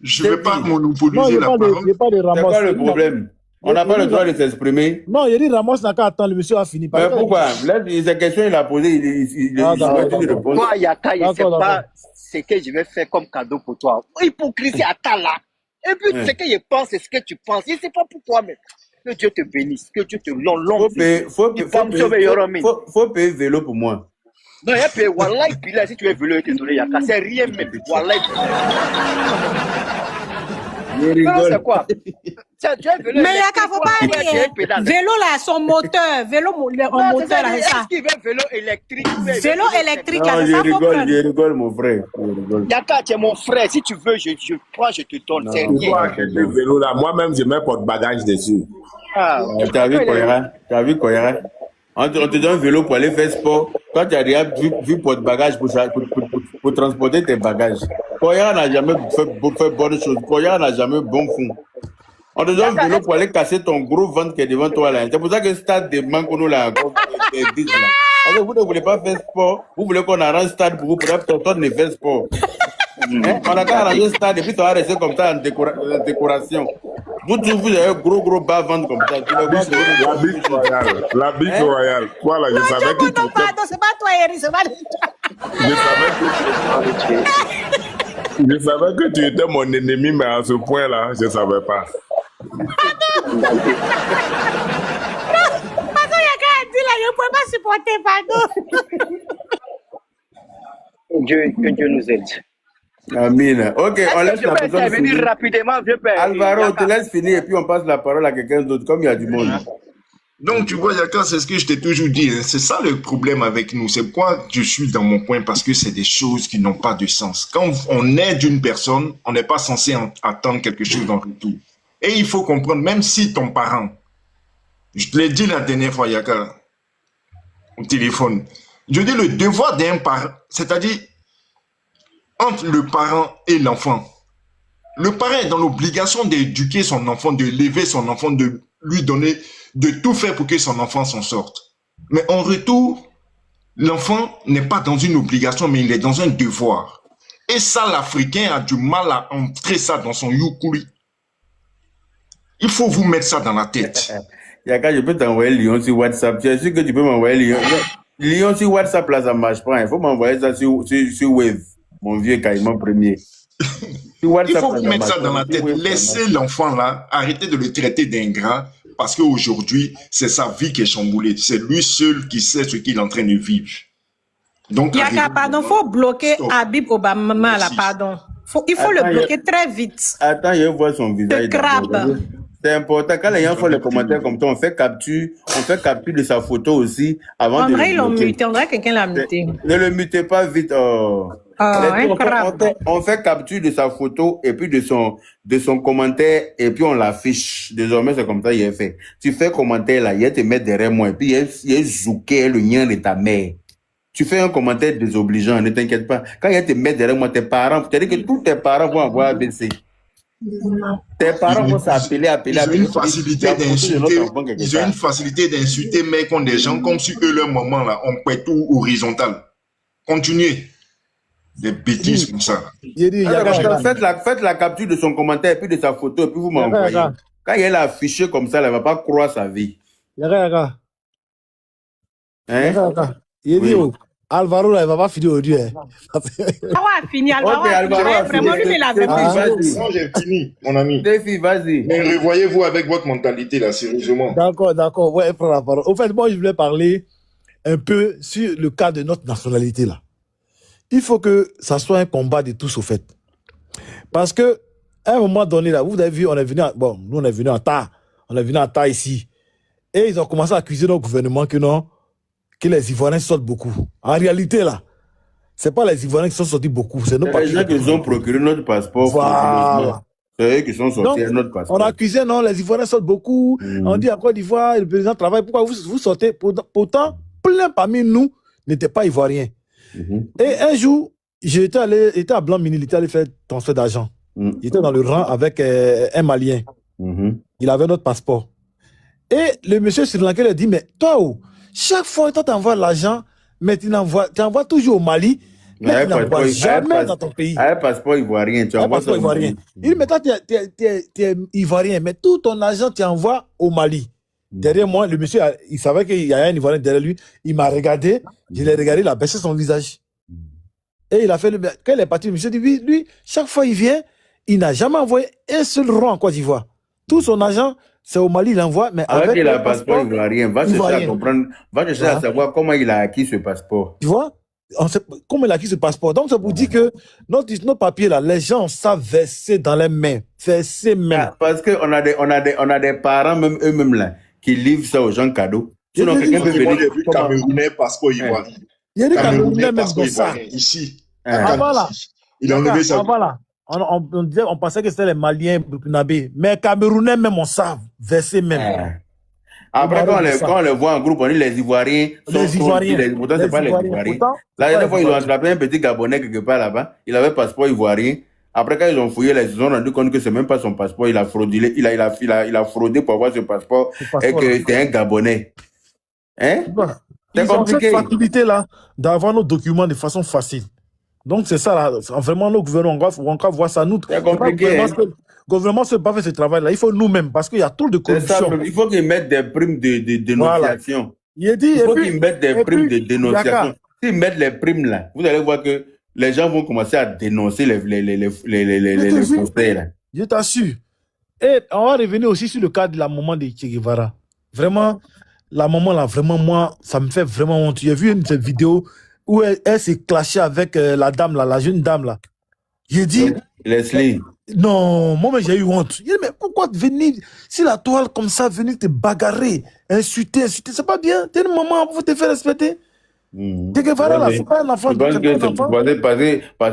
S5: je ne vais pas monopoliser la parole.
S1: C'est quoi le problème? On n'a pas le droit de s'exprimer.
S11: Non, il dit Ramos n'a qu'à attendre, le monsieur a fini.
S1: Mais pourquoi? Là, ces questions, il a posé, il répond.
S12: Moi, Yaka, je ne sais pas ce que je vais faire comme cadeau pour toi. Hypocrisie, attends là. Et puis, ce que je pense, c'est ce que tu penses. Je ne sais pas pourquoi, mais que Dieu te bénisse, que Dieu te longe.
S1: Faut payer vélo pour moi.
S12: Non, il y a payé. Wallah, si tu veux vélo, tu es Yaka. C'est rien même. Wallah.
S1: Je rigole.
S12: C'est quoi?
S2: Mais Yaka, faut pas aller. Vélo là, son moteur. Vélo, en moteur là, c'est ça.
S12: Est-ce qu'il veut vélo électrique?
S2: Vélo électrique là, c'est ça.
S1: Je rigole, mon frère.
S12: Yaka, tu es mon frère. Si tu veux, je prends, je te donne. C'est rien.
S10: Le vélo là, moi-même, je mets porte-bagages dessus.
S1: Tu as vu Koyara? On te donne un vélo pour aller faire sport. Toi, tu as déjà vu porte-bagages pour transporter tes bagages. Koyara n'a jamais fait bonne chose. Koyara n'a jamais bon fond. On te donne un vélo pour aller casser ton gros ventre qui est devant toi là. C'est pour ça que le stade demande qu'on nous l'a encore. Vous ne voulez pas faire sport. Vous voulez qu'on arrange stade pour vous. Peut-être que toi ne fait sport. On a qu'à arranger stade et puis ça va rester comme ça en décoration. Vous avez un gros bas-ventre comme ça.
S10: La biche royale. Voilà, je savais que tu étais...
S2: Pardon, c'est pas toi, Eric, c'est pas
S10: Je savais que tu étais mon ennemi, mais à ce point-là, je ne savais pas.
S2: Pardon, Yaka a dit là, je ne peux pas supporter, pardon.
S12: Que Dieu nous aide.
S1: Amine. Ok, on laisse la personne finir.
S12: Rapidement, vieux père.
S1: Alvaro, on te laisse finir et puis on passe la parole à quelqu'un d'autre, comme il y a du monde.
S5: Donc, tu vois, Yaka, c'est ce que je t'ai toujours dit. Hein. C'est ça le problème avec nous. C'est pourquoi je suis dans mon point, parce que c'est des choses qui n'ont pas de sens. Quand on aide une personne, on n'est pas censé attendre quelque chose en retour. Et il faut comprendre, même si ton parent, je te l'ai dit la dernière fois, Yaka, au téléphone, je dis le devoir d'un parent, c'est-à-dire entre le parent et l'enfant. Le parent est dans l'obligation d'éduquer son enfant, de lever son enfant, de lui donner, de tout faire pour que son enfant s'en sorte. Mais en retour, l'enfant n'est pas dans une obligation, mais il est dans un devoir. Et ça, l'Africain a du mal à entrer ça dans son yukuri. Il faut vous mettre ça dans la tête.
S1: Yaka, je peux t'envoyer Lyon sur WhatsApp. Tu es sûr que tu peux m'envoyer Lyon? Lyon sur WhatsApp, là, ça ne marche pas. Il faut m'envoyer ça sur Wave, mon vieux caïman premier.
S5: Il faut vous mettre ça dans la tête. Laissez l'enfant là, arrêtez de le traiter d'ingrat, parce qu'aujourd'hui, c'est sa vie qui est chamboulée. C'est lui seul qui sait ce qu'il est en train de vivre. Donc,
S2: Yaka, pardon, il faut bloquer Habib Obama là, pardon. Il faut le bloquer très vite.
S1: Attends, je vois son visage.
S2: Crabe.
S1: C'est important. Quand les gens font les commentaires comme toi, on fait capture de sa photo aussi avant de le bloquer.
S2: On dirait quelqu'un l'a muté.
S1: Ne le mutez pas vite. Oh. Les
S2: un
S1: trucs,
S2: crabe.
S1: on fait capture de sa photo et puis de son commentaire et puis on l'affiche. Désormais, c'est comme ça qu'il est fait. Tu fais commentaire là, il te met derrière moi et puis il est zouké le lien de ta mère. Tu fais un commentaire désobligeant, ne t'inquiète pas. Quand il te met derrière moi, tes parents, c'est-à-dire que tous tes parents vont avoir ABC. Tes parents vont s'appeler,
S5: Ils ont une facilité d'insulter. Ils ont une facilité d'insulter, mais contre des gens comme si eux, leur moment là, on peut tout horizontal. Continuez. Des bêtises comme ça.
S1: Faites la capture de son commentaire et puis de sa photo et puis vous m'envoyez. Quand il est affiché comme ça, elle ne va pas croire sa vie.
S11: Il dit, Alvaro, là, il va pas finir aujourd'hui.
S2: Ah ouais, fini, Alvaro. Vraiment, lui, il avait
S5: dit. Non, j'ai fini, mon ami.
S1: Défi, vas-y.
S5: Mais revoyez-vous avec votre mentalité, là, sérieusement.
S11: D'accord. Ouais, prends la parole. Au fait, moi, je voulais parler un peu sur le cas de notre nationalité, là. Il faut que ça soit un combat de tous, au fait. Parce que, à un moment donné, là, vous avez vu, nous, on est venu en tas. On est venu en tas ici. Et ils ont commencé à accuser notre gouvernement que les Ivoiriens sortent beaucoup. En réalité, là, c'est pas les Ivoiriens qui sont sortis beaucoup, c'est nos
S1: papiers. Les gens qui ont procuré notre passeport.
S11: Voilà.
S1: C'est eux qui sont sortis à notre passeport.
S11: On accusait, non, les Ivoiriens sortent beaucoup. On dit à Côte d'Ivoire, le président travaille. Pourquoi vous sortez? Pourtant, plein parmi nous n'étaient pas Ivoiriens. Et un jour, j'étais à Blanc-Mini, il était allé faire transfert d'argent. Il était dans le rang avec un Malien. Il avait notre passeport. Et le monsieur Sri Lankais lui a dit, mais toi, chaque fois que tu envoies l'argent, mais tu envoies toujours au Mali, mais tu n'envoies jamais dans ton pays.
S1: Un passeport ivoirien, tu envoies ça.
S11: Il dit, mais toi, tu es ivoirien, mais tout ton argent, tu envoies au Mali. Derrière moi, le monsieur, il savait qu'il y avait un Ivoirien derrière lui. Il m'a regardé, je l'ai regardé, il a baissé son visage. Et il a fait quand il est parti, le monsieur dit, oui, lui, chaque fois il vient, il n'a jamais envoyé un seul rond en Côte d'Ivoire. Tout son argent, c'est au Mali, il envoie, mais avec
S1: le passeport ivoirien, va chercher à comprendre, va chercher à savoir comment il a acquis ce passeport.
S11: Tu vois? On sait comment il a acquis ce passeport. Donc, ça vous dit que nos papiers là, les gens savent verser dans les mains. Verser même.
S1: Parce qu'on a des parents, même eux-mêmes là, qui livrent ça aux gens cadeaux. Sinon, quelqu'un peut venir.
S5: J'ai vu Camerounais, passeport ivoirien.
S11: Il y a des Camerounais même comme ça.
S5: Ici.
S11: Voilà.
S5: Il a enlevé ça.
S11: Voilà. On pensait que c'était les Maliens, burkinabés. Mais Camerounais même, on savent verser même.
S1: Après, quand on les voit en groupe, on dit les Ivoiriens.
S11: Les Ivoiriens.
S1: Pourtant, c'est pas les Ivoiriens. La dernière fois, ils ont attrapé un petit Gabonais quelque part là-bas. Il avait passeport ivoirien. Après, quand ils ont fouillé, ils se sont rendus compte que c'est même pas son passeport. Il a fraudé. Il a fraudé pour avoir ce passeport et que c'est un Gabonais. Hein?
S11: Ils ont cette facilité-là d'avoir nos documents de façon facile. Donc, c'est ça, là. Vraiment, nos gouvernements, on va voir ça. Nous,
S1: c'est compliqué.
S11: Le gouvernement ne peut pas faire ce travail-là. Il faut nous-mêmes, parce qu'il y a trop de corruption.
S1: Il faut qu'ils mettent des primes de dénonciation.
S11: Voilà.
S1: Il faut qu'ils mettent des primes de dénonciation. S'ils mettent les primes là, vous allez voir que les gens vont commencer à dénoncer les Français là.
S11: Je t'assure. Et on va revenir aussi sur le cas de la maman de Che Guevara. Vraiment, la maman là, vraiment, moi, ça me fait vraiment honte. J'ai vu une vidéo où elle s'est clashée avec la dame là, la jeune dame là. J'ai dit...
S1: Leslie.
S11: Non, moi j'ai eu honte. J'ai dit, mais pourquoi venir, si la toile comme ça, venir te bagarrer, insulter, c'est pas bien. T'es une maman, faut te faire respecter. Che Guevara là, c'est pas un enfant.
S1: Parce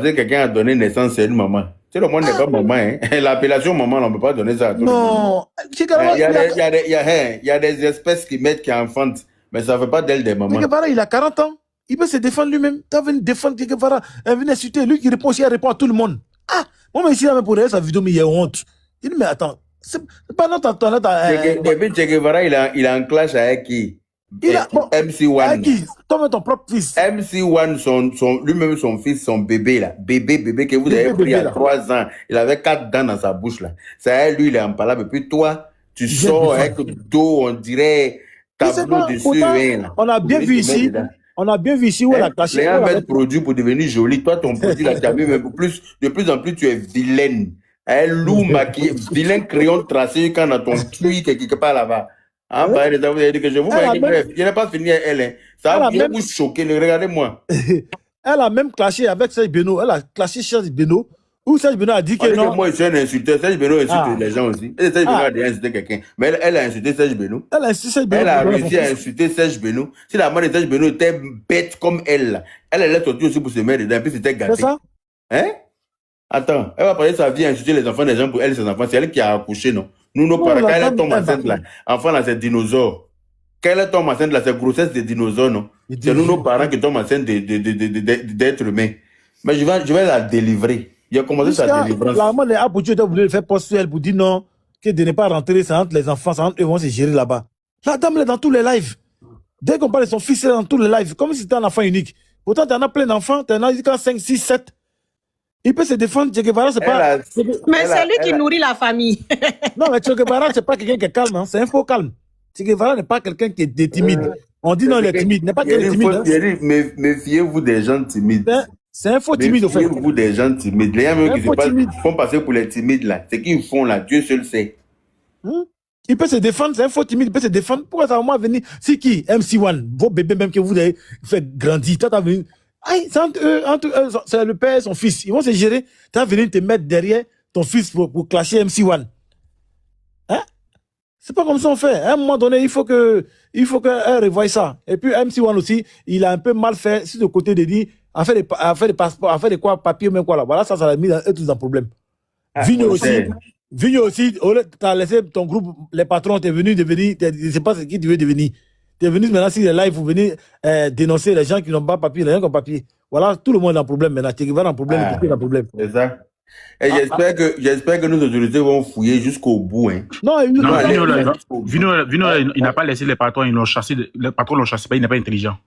S1: que quelqu'un a donné naissance à une maman. Tu sais, le monde n'est pas maman. Hein? L'appellation maman, on ne peut pas donner ça à tout le monde.
S11: Non.
S1: Il y a des espèces qui enfantent, mais ça ne fait pas d'elle des mamans.
S11: Che Guevara, il a 40 ans. Il peut se défendre lui-même. Tu as venu défendre Che Guevara. Elle vient insulter. Lui qui répond aussi, il répond à tout le monde. Ah, moi, ici, pour regarder sa vidéo, mais il y a honte. Il dit, mais attends, c'est pas notre temps.
S1: Depuis Che Guevara, il a un clash avec qui? MC1.
S11: Toi, ton propre fils.
S1: MC1, lui-même, son fils, son bébé, là. Bébé que vous avez pris il y a 3 ans. Il avait 4 dents dans sa bouche, là. C'est lui, il est impalable. Et puis toi, tu sors avec dos, on dirait, tableau de sueur.
S11: On a bien vu ici. On a bien vu ici où elle a caché.
S1: Les gens mettent produit pour devenir joli. Toi, ton produit, là, tu as vu, mais de plus en plus, tu es vilaine. Un loup maquillé, vilain crayon tracé quand dans ton cuit quelque part là-bas. Ah, bah, vous avez dit que je vous bref, je n'ai pas fini elle. Hein. Ça va bien vous choquer, regardez-moi.
S11: Elle a même clashé avec Serge Beno. Elle a clashé Serge Beno Où Serge Benoît a dit que non.
S1: Moi, je suis un insulteur. Serge Benoît insulte les gens aussi. Et Serge Benoît a déjà insulté quelqu'un. Mais elle a insulté Serge Benoît.
S11: Elle a insulté Serge Benoît.
S1: Elle a réussi à insulter Serge Benoît. Si la mère de Serge Benoît était bête comme elle, elle est sortie aussi pour se mettre dedans. Et puis c'était gâté.
S11: C'est ça?
S1: Hein? Attends, elle va parler sa vie à insulter les enfants des gens pour elle, ses enfants. C'est elle qui a accouché, non? Nous, nos parents, quand elle tombe enceinte là, enfant là, c'est dinosaure. Quand elle tombe enceinte là, c'est grossesse de dinosaure, non? C'est nous, nos parents qui tombent enceintes d'êtres humains. Mais je vais la délivrer. Il a commencé sa délivrance.
S11: La maman de Apoutu était obligée de faire poster elle pour dire non, que de ne pas rentrer, c'est entre les enfants, c'est entre eux vont se gérer là-bas. La dame est dans tous les lives. Dès qu'on parle de son fils, elle est dans tous les lives. Comme si c'était un enfant unique. Pourtant, tu en as plein d'enfants, tu en as 5, 6, 7. Il peut se défendre. Che Guevara, c'est pas.
S2: Mais c'est lui qui nourrit la famille.
S11: Non, mais Che Guevara, c'est pas quelqu'un qui est calme, hein. C'est un faux calme. Che Guevara n'est pas quelqu'un qui est timide. On dit non, il est timide. N'est pas qu'il est timide.
S1: Méfiez-vous des gens timides.
S11: C'est un faux timide, au fait.
S1: Méfiez-vous des gens timides. Les gens qui font passer pour les timides, là. C'est qu'ils font, là. Dieu seul sait.
S11: Il peut se défendre, c'est un faux timide, il peut se défendre. Pourquoi ça va moi venir? C'est qui? MC1, vos bébés même que vous avez fait grandir. Toi, t'as venu. C'est entre eux, c'est le père et son fils. Ils vont se gérer. Tu vas venir te mettre derrière ton fils pour clasher MC1. Hein? C'est pas comme ça on fait. À un moment donné, il faut qu'elle revoie ça. Et puis MC1 aussi, il a un peu mal fait sur le côté de dire, à faire des passeports, à faire des quoi, papier, même quoi là. Voilà, ça l'a mis tous en problème. Vigno aussi, tu as laissé ton groupe, les patrons, tu es venu devenir, je ne sais pas ce qui tu veux devenir. Tu es venu maintenant sur les lives pour venir dénoncer les gens qui n'ont pas papier, les gens qui ont papier. Voilà, tout le monde est en problème maintenant. Tu vas en problème, tu es en problème.
S1: C'est ça. Et j'espère que nos autorités vont fouiller jusqu'au bout. Hein.
S13: Non, Vino, il n'a pas laissé les patrons, ils l'ont chassé. Les patrons l'ont chassé, il n'est pas intelligent.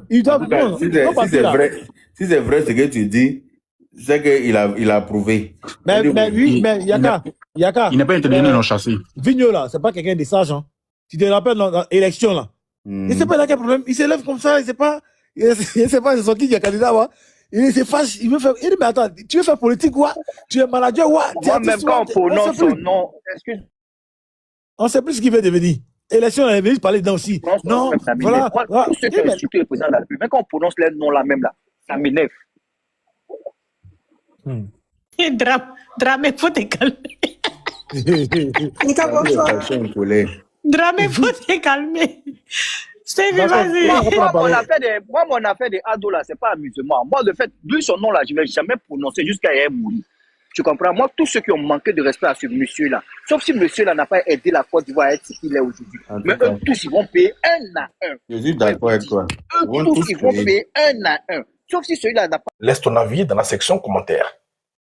S11: Il doit,
S1: si c'est vrai ce que tu dis, c'est qu'il a prouvé.
S11: Mais Yaka.
S13: Il n'est pas intelligent, ils l'ont chassé.
S11: Vigno là, c'est pas quelqu'un de sage. Hein. Tu te rappelles dans l'élection là. Il sait pas là quel problème. Il s'élève comme ça, il sait pas c'est sorti qui est candidat. Ouais. Il se fâche, il veut faire. Il dit, mais attends, tu veux faire politique ou tu es manager ou
S12: Moi-même, quand on prononce son nom, excuse.
S11: On sait plus ce qu'il veut devenir. Élection, on est venu parler dedans aussi. Non, voilà.
S12: Tous ceux qui ont insulté le président de la République, même quand on prononce les noms là même là, ça m'énerve.
S2: Drame, il faut te calmer. Drame, il faut te calmer.
S12: Moi, mon affaire de Ado là, c'est pas amusement. Moi, le fait, lui, son nom là, je ne vais jamais prononcer jusqu'à y mourir. Tu comprends? Moi, tous ceux qui ont manqué de respect à ce monsieur-là, sauf si monsieur-là n'a pas aidé la Côte d'Ivoire à être ce qu'il est aujourd'hui. Mais eux tous, ils vont payer un à un.
S1: Je suis d'accord avec toi.
S12: Eux tous, ils vont payer un à un. Sauf si celui-là n'a pas.
S14: Laisse ton avis dans la section commentaires.